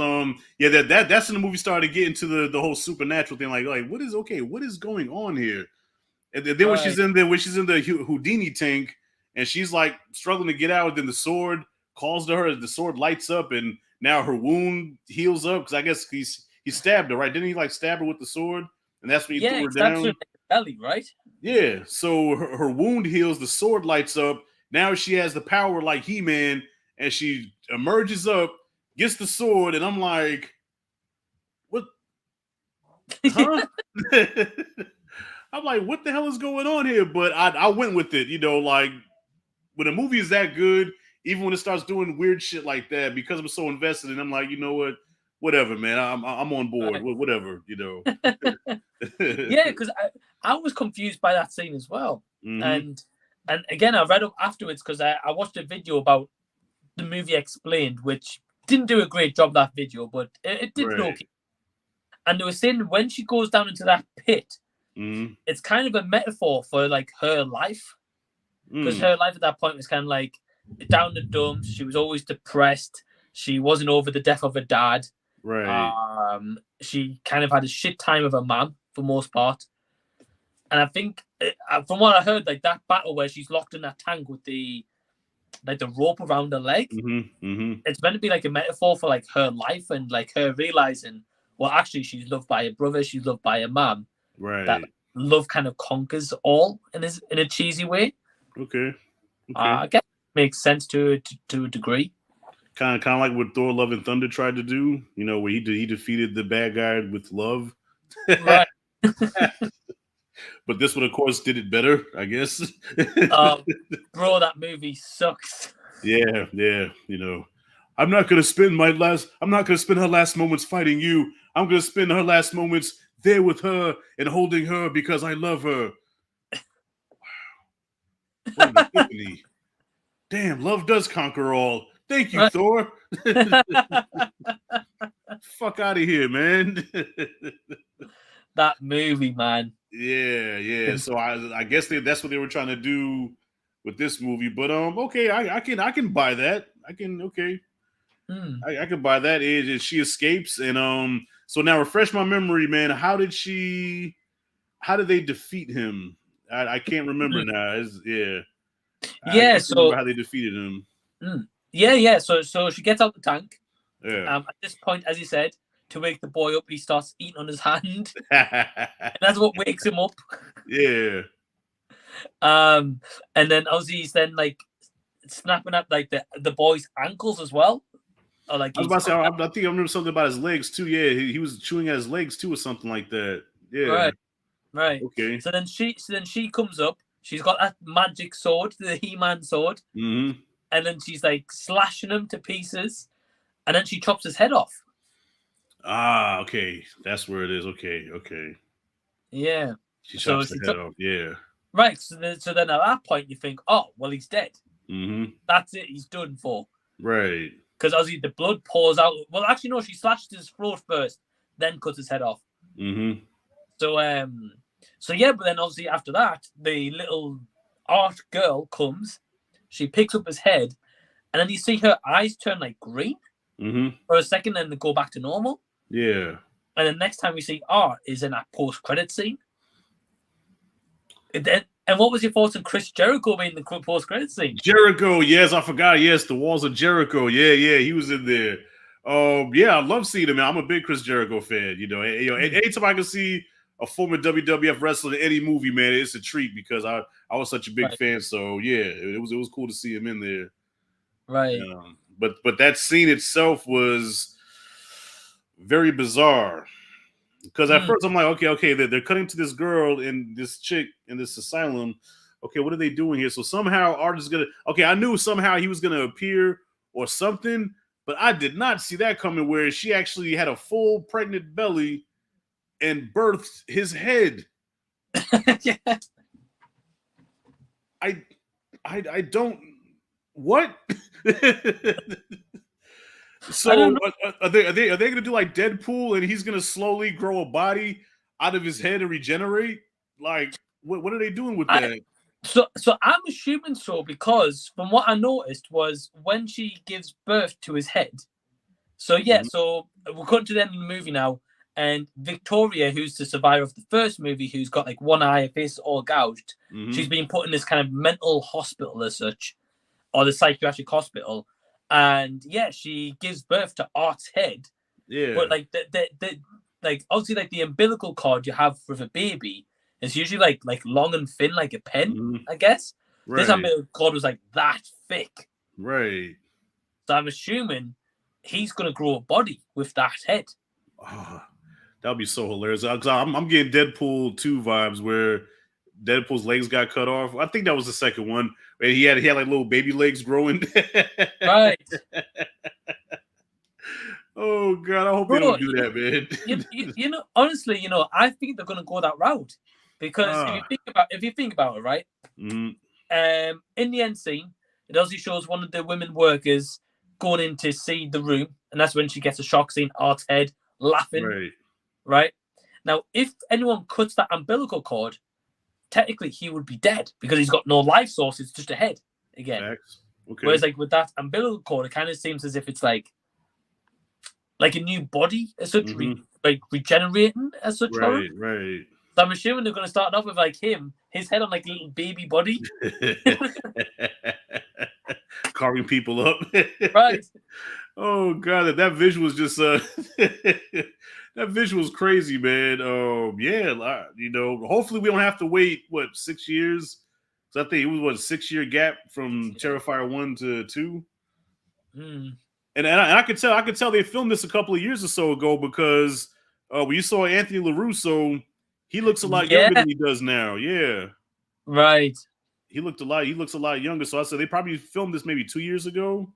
that's when the movie started getting to the whole supernatural thing. Like what is going on here? And then when she's in the Houdini tank and she's like struggling to get out, then the sword calls to her. The sword lights up, and now her wound heals up because I guess he stabbed her, right? Didn't he like stab her with the sword? And that's when he threw her down. Her in the belly, right? Yeah. So her wound heals. The sword lights up. Now she has the power like He-Man, and she emerges up, gets the sword, and I'm like, what? Huh? I'm like, what the hell is going on here? But I went with it, like when a movie is that good, even when it starts doing weird shit like that, because I'm so invested in it, I'm like, you know what? Whatever, man. I'm on board. Right. Whatever, Yeah, because I was confused by that scene as well. Mm-hmm. And again, I read up afterwards because I watched a video about the movie Explained, which didn't do a great job, that video, but it did right. okay. And they were saying when she goes down into that pit, mm-hmm. it's kind of a metaphor for like her life. Because her life at that point was kind of like down the dumps. She was always depressed. She wasn't over the death of her dad. Right. She kind of had a shit time of her mum for most part. And I think, from what I heard, like that battle where she's locked in that tank with the rope around her leg, it's meant to be like a metaphor for like her life and like her realizing, well, actually, she's loved by her brother, she's loved by her mum. Right. That love kind of conquers all in a cheesy way. Okay. I guess it makes sense to a degree. Kind of like what Thor: Love and Thunder tried to do, where he defeated the bad guy with love. Right. But this one, of course, did it better, I guess. Bro, that movie sucks. Yeah. I'm not gonna spend her last moments fighting you. I'm gonna spend her last moments there with her and holding her because I love her. What an epiphany. Damn, love does conquer all. Thank you, Thor. Fuck out of here, man. That movie, man. Yeah. So I guess that's what they were trying to do with this movie. But okay, I can buy that. I can buy that. Is she escapes and so now refresh my memory, man. How did they defeat him? I can't remember now. So how they defeated him. Yeah. So she gets out the tank. Yeah. At this point, as you said, to wake the boy up, he starts eating on his hand. And that's what wakes him up. Yeah. And then obviously he's then like snapping at like the boy's ankles as well. Or, like, I was about to say, I think I remember something about his legs too. Yeah, he was chewing at his legs too, or something like that. Yeah. Right. Okay. So then she comes up. She's got that magic sword, the He-Man sword. Mm-hmm. And then she's like slashing him to pieces. And then she chops his head off. Ah, okay. That's where it is. Okay. Yeah. She chops the head off. Yeah. Right. So then at that point you think, oh, well, he's dead. Mm-hmm. That's it. He's done for. Right. Because obviously the blood pours out. Well, actually, no. She slashed his throat first, then cuts his head off. Mm-hmm. So yeah. But then obviously after that, the little art girl comes. She picks up his head, and then you see her eyes turn like green for a second, and they go back to normal. Yeah. And the next time we see Art is in that post-credit scene. And what was your thoughts on Chris Jericho being in the post-credit scene? Jericho, yes, I forgot. Yes, the Walls of Jericho. Yeah, he was in there. Yeah, I love seeing him, man. I'm a big Chris Jericho fan. Anytime I can see a former WWF wrestler in any movie, man, it's a treat because I was such a big fan. So yeah, it was cool to see him in there. Right. But that scene itself was very bizarre. Because at first I'm like, okay, they're cutting to this girl and this chick in this asylum. Okay, what are they doing here? So somehow Art is gonna. Okay, I knew somehow he was gonna appear or something. But I did not see that coming, where she actually had a full pregnant belly and birthed his head. Yeah. I don't. What? So I don't know. are they going to do like Deadpool, and he's going to slowly grow a body out of his head and regenerate? Like, what are they doing with that? So I'm assuming so, because from what I noticed was when she gives birth to his head. So yeah, so we're going to the end of the movie now, and Victoria, who's the survivor of the first movie, who's got like one eye, her face all gouged, she's been put in this kind of mental hospital as such, or the psychiatric hospital, and yeah, she gives birth to Art's head. Yeah, but like the like obviously like the umbilical cord you have with a baby is usually like long and thin like a pen, I guess. Right. This umbilical cord was like that thick. Right. So I'm assuming he's gonna grow a body with that head. Oh, that would be so hilarious. I'm getting Deadpool 2 vibes, where Deadpool's legs got cut off. I think that was the second one. Where he had like little baby legs growing. Right. Oh God, I hope they don't do that, man. You know, honestly, you know, I think they're gonna go that route, because if you think about it, right? In the end scene, it obviously shows one of the women workers going in to see the room, and that's when she gets a shock, seeing Art's head laughing. Right? Now, if anyone cuts that umbilical cord, technically he would be dead, because he's got no life source. It's just a head again. Okay. Whereas like with that umbilical cord, it kind of seems as if it's like a new body as such, like regenerating as such. Right. So I'm assuming they're going to start off with like his head on like a little baby body. Carving people up. Right. Oh God, that visual was just that visual was crazy, man. Yeah, you know, hopefully we don't have to wait 6 years. So I think it was a 6-year gap from Terrifier 1 to 2. And I could tell they filmed this a couple of years or so ago, because when you saw Anthony LaRusso, he looks a lot younger than he does now. Yeah. Right. He looks a lot younger. So I said they probably filmed this maybe 2 years ago.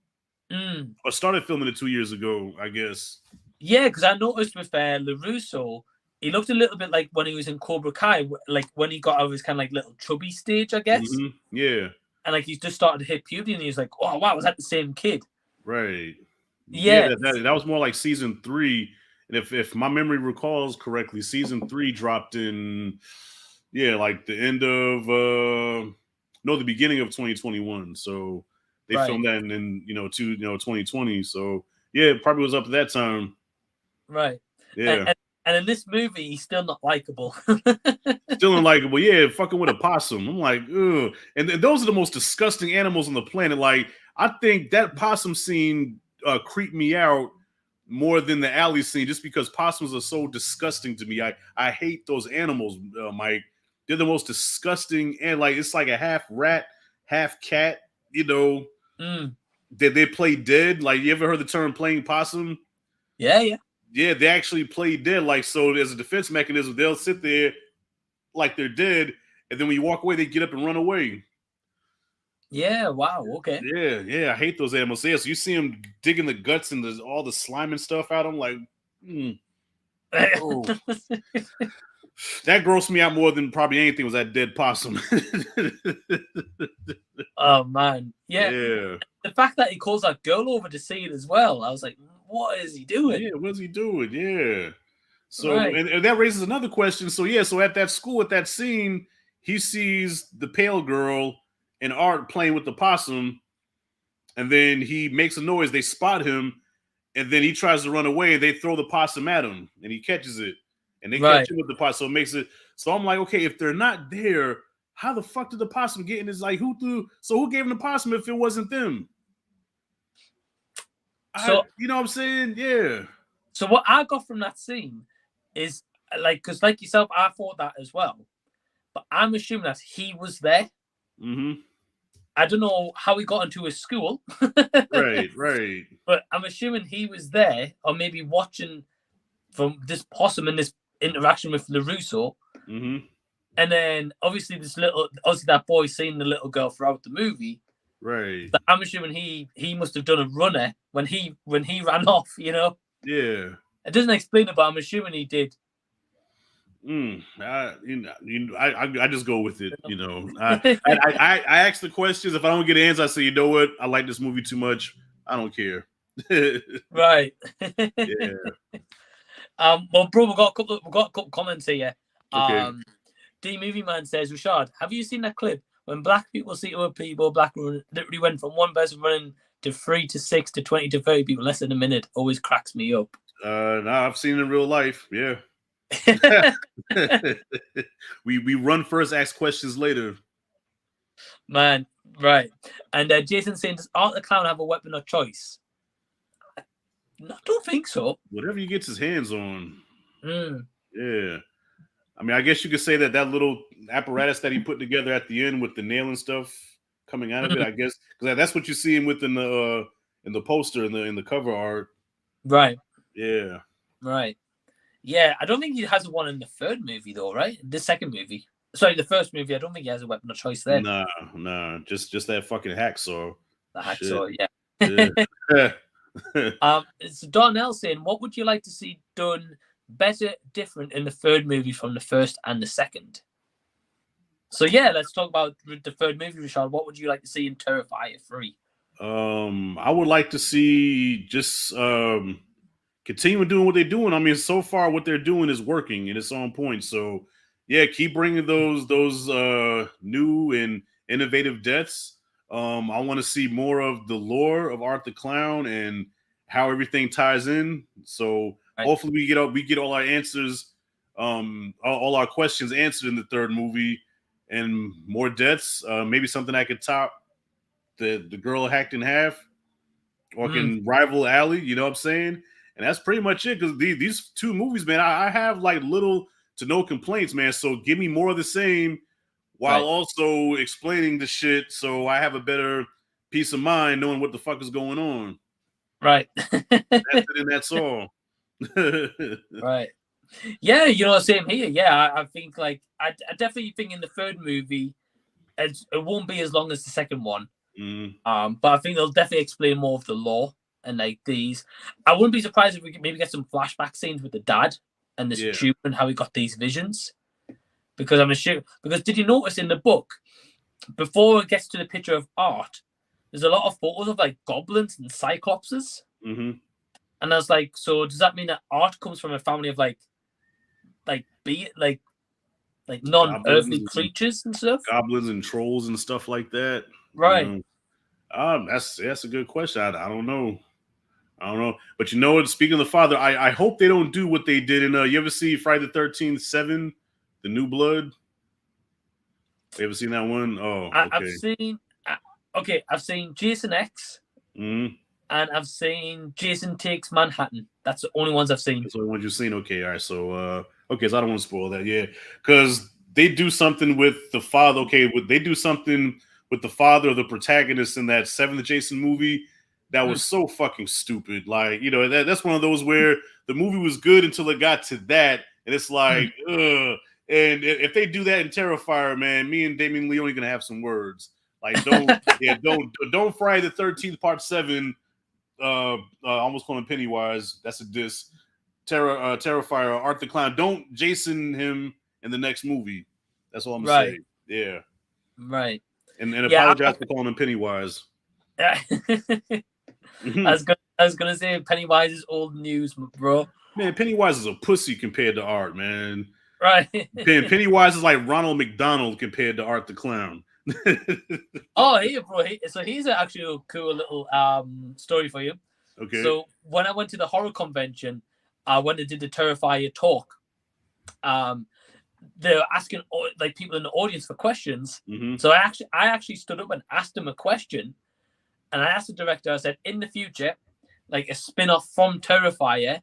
Or started filming it 2 years ago, I guess. Yeah, because I noticed with LaRusso, he looked a little bit like when he was in Cobra Kai, like when he got out of his kind of like little chubby stage, I guess. Yeah. And like he just started to hit puberty, and he was like, "Oh wow, was that the same kid?" Right. Yeah. That was more like season 3, and if my memory recalls correctly, season 3 dropped in like the end of the beginning of 2021. So they filmed that in 2020. So yeah, it probably was up at that time. Right. Yeah. And in this movie, he's still not likable. Still unlikable. Yeah, fucking with a possum. I'm like, ugh. And those are the most disgusting animals on the planet. Like, I think that possum scene creeped me out more than the alley scene, just because possums are so disgusting to me. I hate those animals, Mike. They're the most disgusting, and like it's like a half rat, half cat. You know, they play dead. Like, you ever heard the term playing possum? Yeah. Yeah, they actually play dead. Like, so as a defense mechanism, they'll sit there like they're dead, and then when you walk away, they get up and run away. Yeah, wow, okay. Yeah, I hate those animals. Yeah, so you see them digging the guts and all the slime and stuff out. I'm like, oh. That grossed me out more than probably anything was that dead possum. Oh man, yeah. The fact that he calls that girl over to see it as well, I was like, what is he doing? Yeah, what's he doing? Yeah. So and that raises another question. So at that school, at that scene, he sees the pale girl and Art playing with the possum, and then he makes a noise. They spot him, and then he tries to run away, and they throw the possum at him, and he catches it, and they catch him with the possum. So it makes it. So I'm like, okay, if they're not there, how the fuck did the possum get in? It's like, who gave him the possum if it wasn't them? So you know what I'm saying? Yeah. So what I got from that scene is like, because like yourself, I thought that as well, but I'm assuming that he was there. I don't know how he got into his school. Right. But I'm assuming he was there, or maybe watching from this possum and this interaction with LaRusso. And then obviously that boy seeing the little girl throughout the movie. Right. So I'm assuming he must have done a runner when he ran off. Yeah. It doesn't explain it, but I'm assuming he did. I just go with it. I ask the questions. If I don't get an answer, I say, you know what? I like this movie too much. I don't care. Right. Yeah. Well, bro, we've got a couple comments here. Okay. D Movie Man says, Rashad, have you seen that clip when black people see other people? Black literally went from one person running to 3 to 6 to 20 to 30 people less than a minute. Always cracks me up. Nah, I've seen it in real life. Yeah. we run first, ask questions later. Man, right. And Jason saying, does Art the Clown have a weapon of choice? I don't think so. Whatever he gets his hands on. Yeah. I mean, I guess you could say that little apparatus that he put together at the end with the nail and stuff coming out of it, I guess, because that's what you see him with in the poster in the cover art. Right. Yeah. Right. Yeah, I don't think he has one in the third movie though, right? The second movie. Sorry, the first movie. I don't think he has a weapon of choice there. Nah. Just that fucking hacksaw. The hacksaw, yeah. It's Darnell saying, what would you like to see done better, different in the third movie from the first and the second? So yeah, let's talk about the third movie, Rashad. What would you like to see in Terrifier 3? I would like to see just continue doing what they're doing. I mean, so far what they're doing is working and it's on point. So yeah, keep bringing those new and innovative deaths. I want to see more of the lore of Art the Clown and how everything ties in. So hopefully we get all our answers, all our questions answered in the third movie, and more deaths. Maybe something that could top the girl hacked in half, or can rival Allie. You know what I'm saying? And that's pretty much it. Because these two movies, man, I have like little to no complaints, man. So give me more of the same, while also explaining the shit, so I have a better peace of mind knowing what the fuck is going on. Right. That's it, and that's all. Right. Yeah, same here. Yeah, I think I definitely think in the third movie, it won't be as long as the second one. But I think they'll definitely explain more of the lore and these. I wouldn't be surprised if we could maybe get some flashback scenes with the dad and the student and how he got these visions. Because I'm sure. Because did you notice in the book, before it gets to the picture of Art, there's a lot of photos of goblins and cyclopses. And I was like, so does that mean that Art comes from a family of non-earthly creatures and stuff? Goblins and trolls and stuff like that. Right. That's a good question. I don't know. But speaking of the father, I hope they don't do what they did in you ever see Friday the 13th 7, The New Blood? You ever seen that one? Oh, okay. I've seen Jason X, and I've seen Jason Takes Manhattan. That's the only ones I've seen. That's the only ones you've seen. Okay, all right. So, so I don't want to spoil that. Yeah, because they do something with the father. Okay, they do something with the father of the protagonist in that 7th Jason movie that was so fucking stupid. That's one of those where the movie was good until it got to that, and it's like, ugh. And if they do that in Terrifier, man, me and Damien Leone are gonna have some words. Don't Friday the 13th Part 7. Almost calling Pennywise. That's a diss. Terrifier, Art the Clown. Don't Jason him in the next movie. That's all I'm gonna say. Yeah. Right. And apologize for calling him Pennywise. I was gonna say Pennywise is old news, bro. Man, Pennywise is a pussy compared to Art, man. Right. Pennywise is like Ronald McDonald compared to Art the Clown. Oh, hey, bro. So here's actually a cool little story for you. Okay. So when I went to the horror convention, when they did the Terrifier talk, they were asking people in the audience for questions. So I actually stood up and asked them a question, and I asked the director. I said, in the future, a spin-off from Terrifier,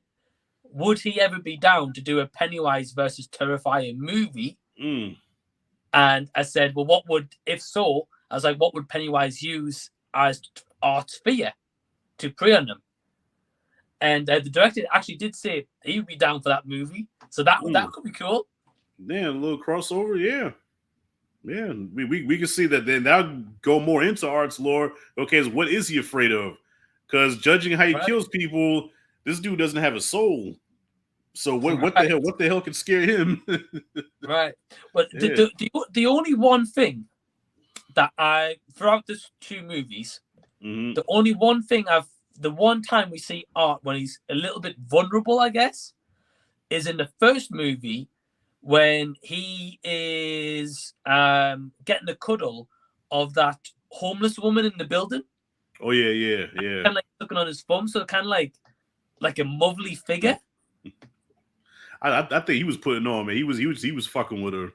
would he ever be down to do a Pennywise versus Terrifier movie? And I said, well, what would Pennywise use as Art's fear to prey on them? And the director actually did say he would be down for that movie. So that could be cool. Yeah, a little crossover, yeah. Yeah, we can see that. Then that'll go more into Art's lore. Okay, so what is he afraid of? Because judging how he kills people, this dude doesn't have a soul. So what the hell could scare him? Right. But Yeah. the only one thing that throughout these two movies, the only one thing the one time we see Art when he's a little bit vulnerable, I guess, is in the first movie when he is getting a cuddle of that homeless woman in the building. Oh yeah. Kind of like looking on his phone, so kind of like a motherly figure. I think he was putting on, man. He was fucking with her.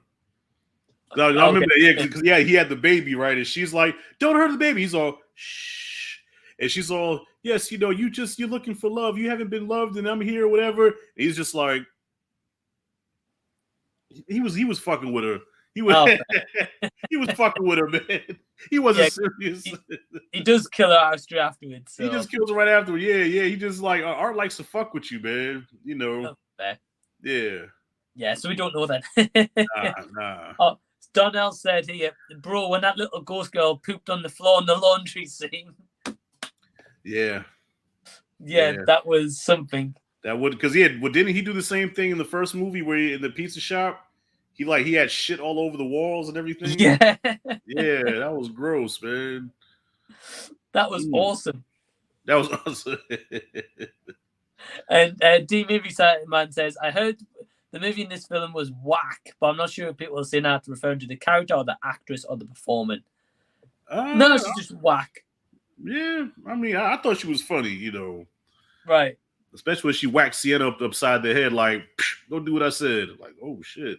I remember that, because he had the baby, right? And she's like, "Don't hurt the baby." He's all, "Shh," and she's all, "Yes, you're looking for love. You haven't been loved, and I'm here, or whatever." And he's just like, he was fucking with her. He was he was fucking with her, man. He wasn't serious. He does kill her straight afterwards. So. He just kills her right after. Yeah. He just like Art likes to fuck with you, man. You know. Yeah. Yeah. So we don't know that. Nah. Oh, Donnell said here, bro, when that little ghost girl pooped on the floor in the laundry scene. Yeah. Yeah, that was something. That would, because didn't he do the same thing in the first movie where in the pizza shop he had shit all over the walls and everything? Yeah. Yeah, that was gross, man. That was awesome. That was awesome. And D Movie Man says, I heard the movie in this film was whack, but I'm not sure if people are saying that referring to the character or the actress or the performance. No, she's just whack. Yeah, I mean, I thought she was funny, you know. Right. Especially when she whacked Sienna upside the head, like, go do what I said. Like, oh, shit.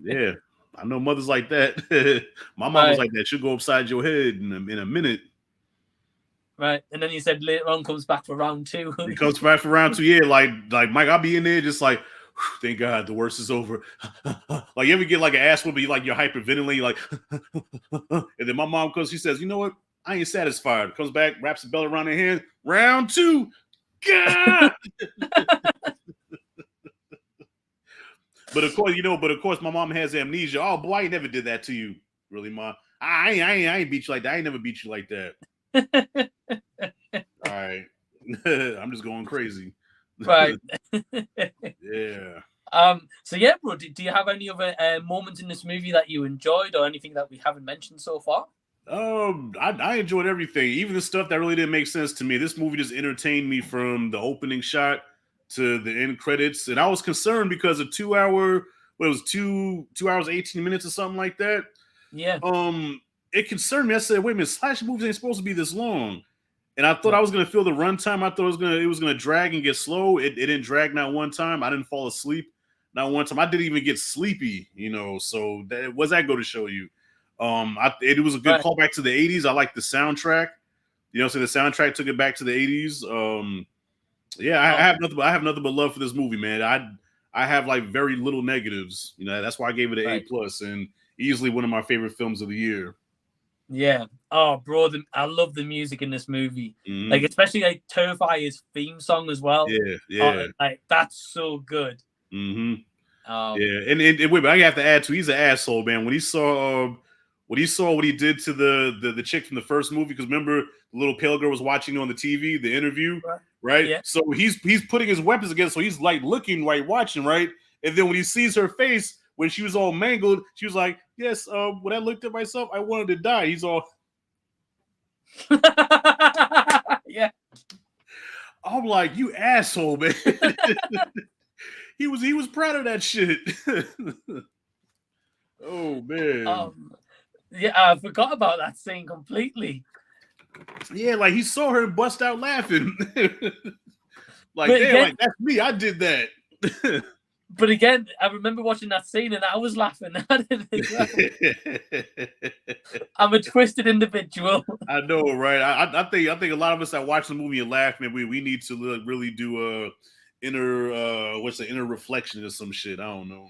Yeah, I know mothers like that. My mom was like that. She'll go upside your head in a minute. Right, and then you said later on comes back for round 2. He comes back for round 2, yeah. Like Mike, I'll be in there just like, thank God the worst is over. Like, you ever get like an ass whooping, like you're hyperventilating, like, and then my mom comes, she says, you know what? I ain't satisfied. Comes back, wraps the belt around her hand. Round 2. God. But of course, my mom has amnesia. Oh boy, I never did that to you. Really, Mom? I ain't beat you like that. I ain't never beat you like that. All right. I'm just going crazy. Right. Yeah. So yeah, bro, do you have any other moments in this movie that you enjoyed or anything that we haven't mentioned so far? I enjoyed everything, even the stuff that really didn't make sense to me. This movie just entertained me from the opening shot to the end credits, and I was concerned because of 2 hours, 18 minutes or something like that. Yeah. It concerned me. I said, wait a minute, slasher movies ain't supposed to be this long. And I thought I was gonna feel the runtime. I thought it was gonna drag and get slow. It didn't drag not one time. I didn't fall asleep not one time. I didn't even get sleepy, you know. So what's that go to show you? It was a good callback to the 80s. I like the soundtrack. You know, so the soundtrack took it back to the 80s. I have nothing but love for this movie, man. I have like very little negatives. You know, that's why I gave it an A+, and easily one of my favorite films of the year. Yeah. Oh, bro, I love the music in this movie. Mm-hmm. Like, especially like Terrifier's theme song as well. Yeah. Like, that's so good. Mm-hmm. Yeah, and wait, but I have to add too. He's an asshole, man. When he saw what he did to the chick from the first movie, because remember the little pale girl was watching on the TV, the interview, right? Yeah. So he's putting his weapons against, so he's like looking, right, watching, right, and then when he sees her face when she was all mangled, she was like, "Yes, when I looked at myself, I wanted to die." He's all, yeah. I'm like, you asshole, man. He was proud of that shit. Oh man. Yeah, I forgot about that scene completely. Yeah, like he saw her and bust out laughing. Like, but damn, again, like that's me. I did that. But again, I remember watching that scene and I was laughing at it as well. I'm a twisted individual. I know, right? I think a lot of us that watch the movie and laugh, man, we need to really do inner reflection or some shit. I don't know.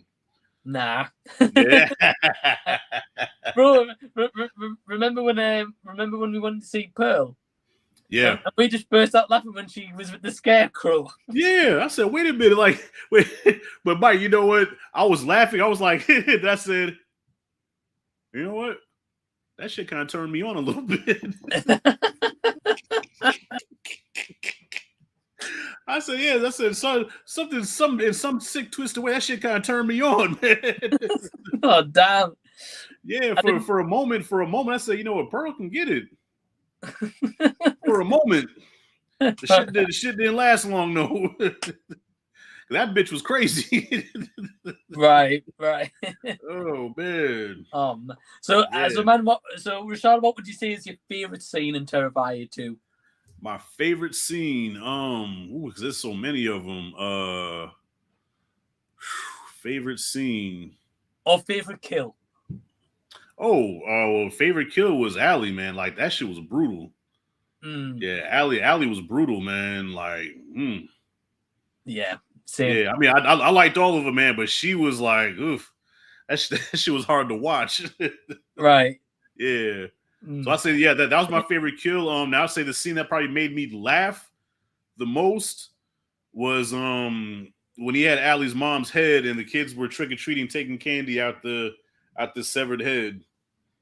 Nah. Yeah. Bro, remember when we wanted to see Pearl? Yeah. And we just burst out laughing when she was with the scarecrow. Yeah. I said, wait a minute. Like, wait. But Mike, you know what? I was laughing. I was like, I said, you know what? That shit kind of turned me on a little bit. I said, yeah. I said, something in some sick twisted way. That shit kind of turned me on, man. Oh damn! Yeah, for a moment, I said, you know what, Pearl can get it. For a moment, the shit didn't last long, though. That bitch was crazy. Right. Oh man. So Yeah. Rashad, what would you say is your favorite scene in Terrifier 2? My favorite scene, because there's so many of them. Favorite scene or favorite kill? Well, favorite kill was Allie, man. Like that shit was brutal. Yeah, Allie was brutal, man. Like, yeah, same. Yeah. I mean, I liked all of them, man, but she was like, oof, that shit was hard to watch. Right. Yeah. So I say, yeah, that was my favorite kill. Now I say the scene that probably made me laugh the most was when he had Allie's mom's head and the kids were trick or treating, taking candy out the severed head.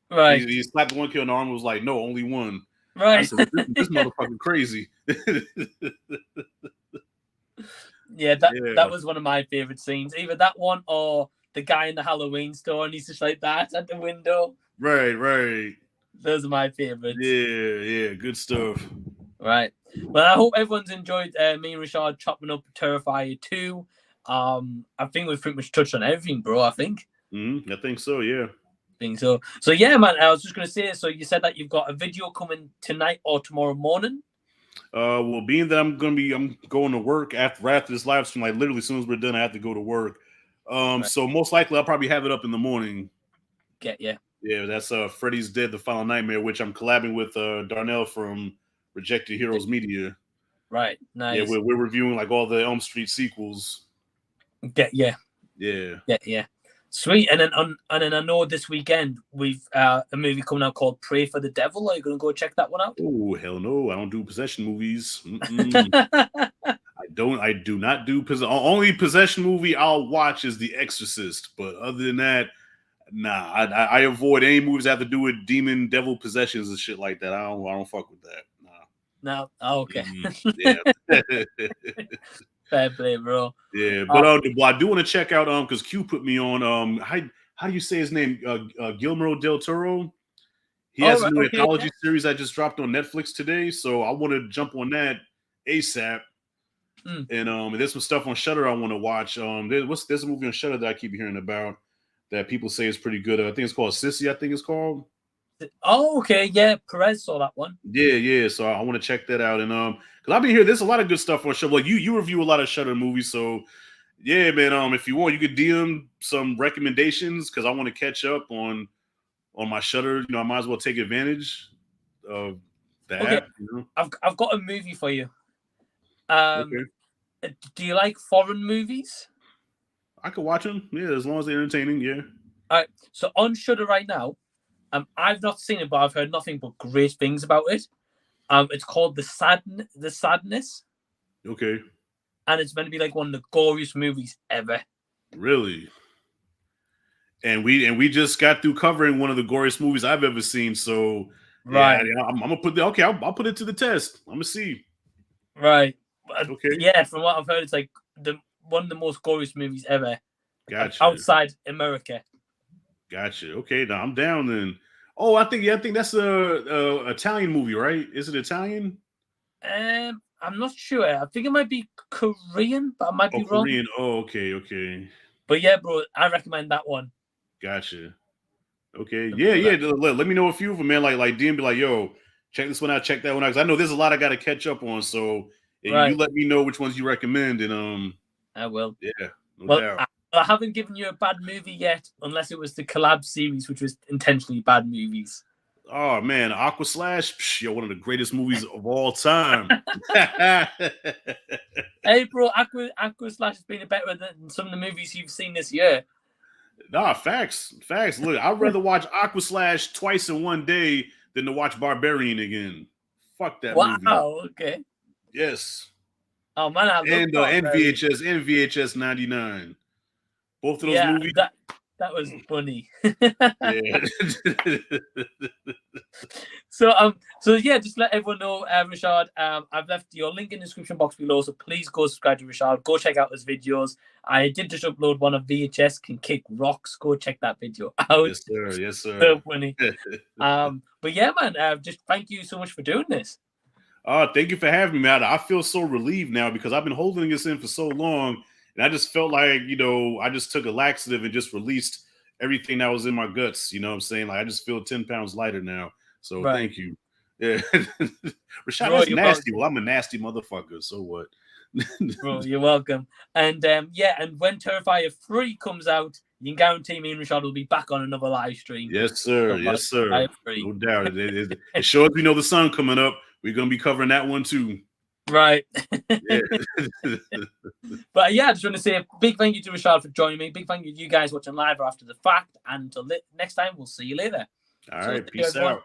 Right. He slapped one kid on the arm and was like, no, only one. Right. I said, this motherfucker crazy. Yeah, that was one of my favorite scenes. Either that one or the guy in the Halloween store and he's just like that at the window. Right. Those are my favorites. Yeah, good stuff. Right. Well, I hope everyone's enjoyed me and Rashad chopping up Terrifier 2. I think we've pretty much touched on everything, bro. I think. I think so, yeah. So yeah, man. I was just gonna say. So you said that you've got a video coming tonight or tomorrow morning. Well, being that I'm going to work after this live stream, like literally as soon as we're done, I have to go to work. Right. So most likely I'll probably have it up in the morning. Yeah. Yeah, that's Freddy's Dead: The Final Nightmare, which I'm collabing with Darnell from Rejected Heroes Media. Right. Nice. Yeah, we're reviewing like all the Elm Street sequels. Yeah. Sweet. And then I know this weekend we've a movie coming out called Pray for the Devil. Are you gonna go check that one out? Oh hell no! I don't do possession movies. I do not do possession. Only possession movie I'll watch is The Exorcist. But other than that, nah. I avoid any movies that have to do with demon, devil possessions and shit like that. I don't fuck with that. Nah. No. Oh, okay. Yeah. Fair play, bro. Yeah, but I do want to check out because Q put me on how do you say his name? Guillermo del Toro. He has a new anthology series that just dropped on Netflix today, so I want to jump on that ASAP. And there's some stuff on Shudder I want to watch. There's a movie on Shudder that I keep hearing about that people say is pretty good. I think it's called Sissy. I think it's called. Oh, okay, yeah. Perez saw that one. Yeah. So I want to check that out, and because I've been here, there's a lot of good stuff on Shudder. Like you review a lot of Shudder movies, so yeah, man. If you want, you could DM some recommendations because I want to catch up on my Shudder. You know, I might as well take advantage of the app. You know? I've got a movie for you. Do you like foreign movies? I could watch them. Yeah, as long as they're entertaining. Yeah. All right. So on Shudder right now. I've not seen it, but I've heard nothing but great things about it. It's called The Sadness. Okay. And it's meant to be like one of the goriest movies ever. Really? And we just got through covering one of the goriest movies I've ever seen. So right, yeah, I'm gonna put I'll put it to the test. I'm gonna see. Right. Okay. Yeah, from what I've heard, it's like one of the most goriest movies ever. Gotcha. Outside America. Gotcha. Okay, now I'm down then. Oh, I think that's a Italian movie, right? Is it Italian? I'm not sure. I think it might be Korean, but I might be wrong. Korean. Oh, okay. But yeah, bro, I recommend that one. Gotcha. Okay. Yeah. Let me know a few of them, man. Like DM be like, yo, check this one out, check that one out. Because I know there's a lot I got to catch up on. So you let me know which ones you recommend, and I will. Yeah. No doubt. I haven't given you a bad movie yet, unless it was the collab series, which was intentionally bad movies. Oh man, Aqua Slash, one of the greatest movies of all time. Hey, bro, Aqua Slash has been better than some of the movies you've seen this year. Nah, facts. Look, I'd rather watch Aqua Slash twice in one day than to watch Barbarian again. Fuck that Wow. movie. Okay. Yes. Oh man, I love And Thornberry. VHS 99. Both of those Yeah, movies. that was funny. Yeah. So yeah, just let everyone know, Rashad. I've left your link in the description box below, so please go subscribe to Rashad. Go check out his videos. I did just upload one of VHS Can Kick Rocks. Go check that video out. Yes, sir. Yes, sir. So funny. But yeah, man, just thank you so much for doing this. Thank you for having me, man. I feel so relieved now because I've been holding this in for so long, and I just felt like, I just took a laxative and just released everything that was in my guts. You know what I'm saying? Like, I just feel 10 pounds lighter now. So Thank you. Yeah. Rashad, Bro, that's nasty. welcome. Well, I'm a nasty motherfucker. So what? Bro, you're welcome. And and when Terrifier 3 comes out, you can guarantee me and Rashad will be back on another live stream. Yes, sir. Yes, sir. No doubt. As sure as we know the sun coming up, we're gonna be covering that one too. Right. Yeah. But yeah, I just want to say a big thank you to Rashad for joining me. Big thank you to you guys watching live or after the fact. And until next time, we'll see you later. All right. Peace out.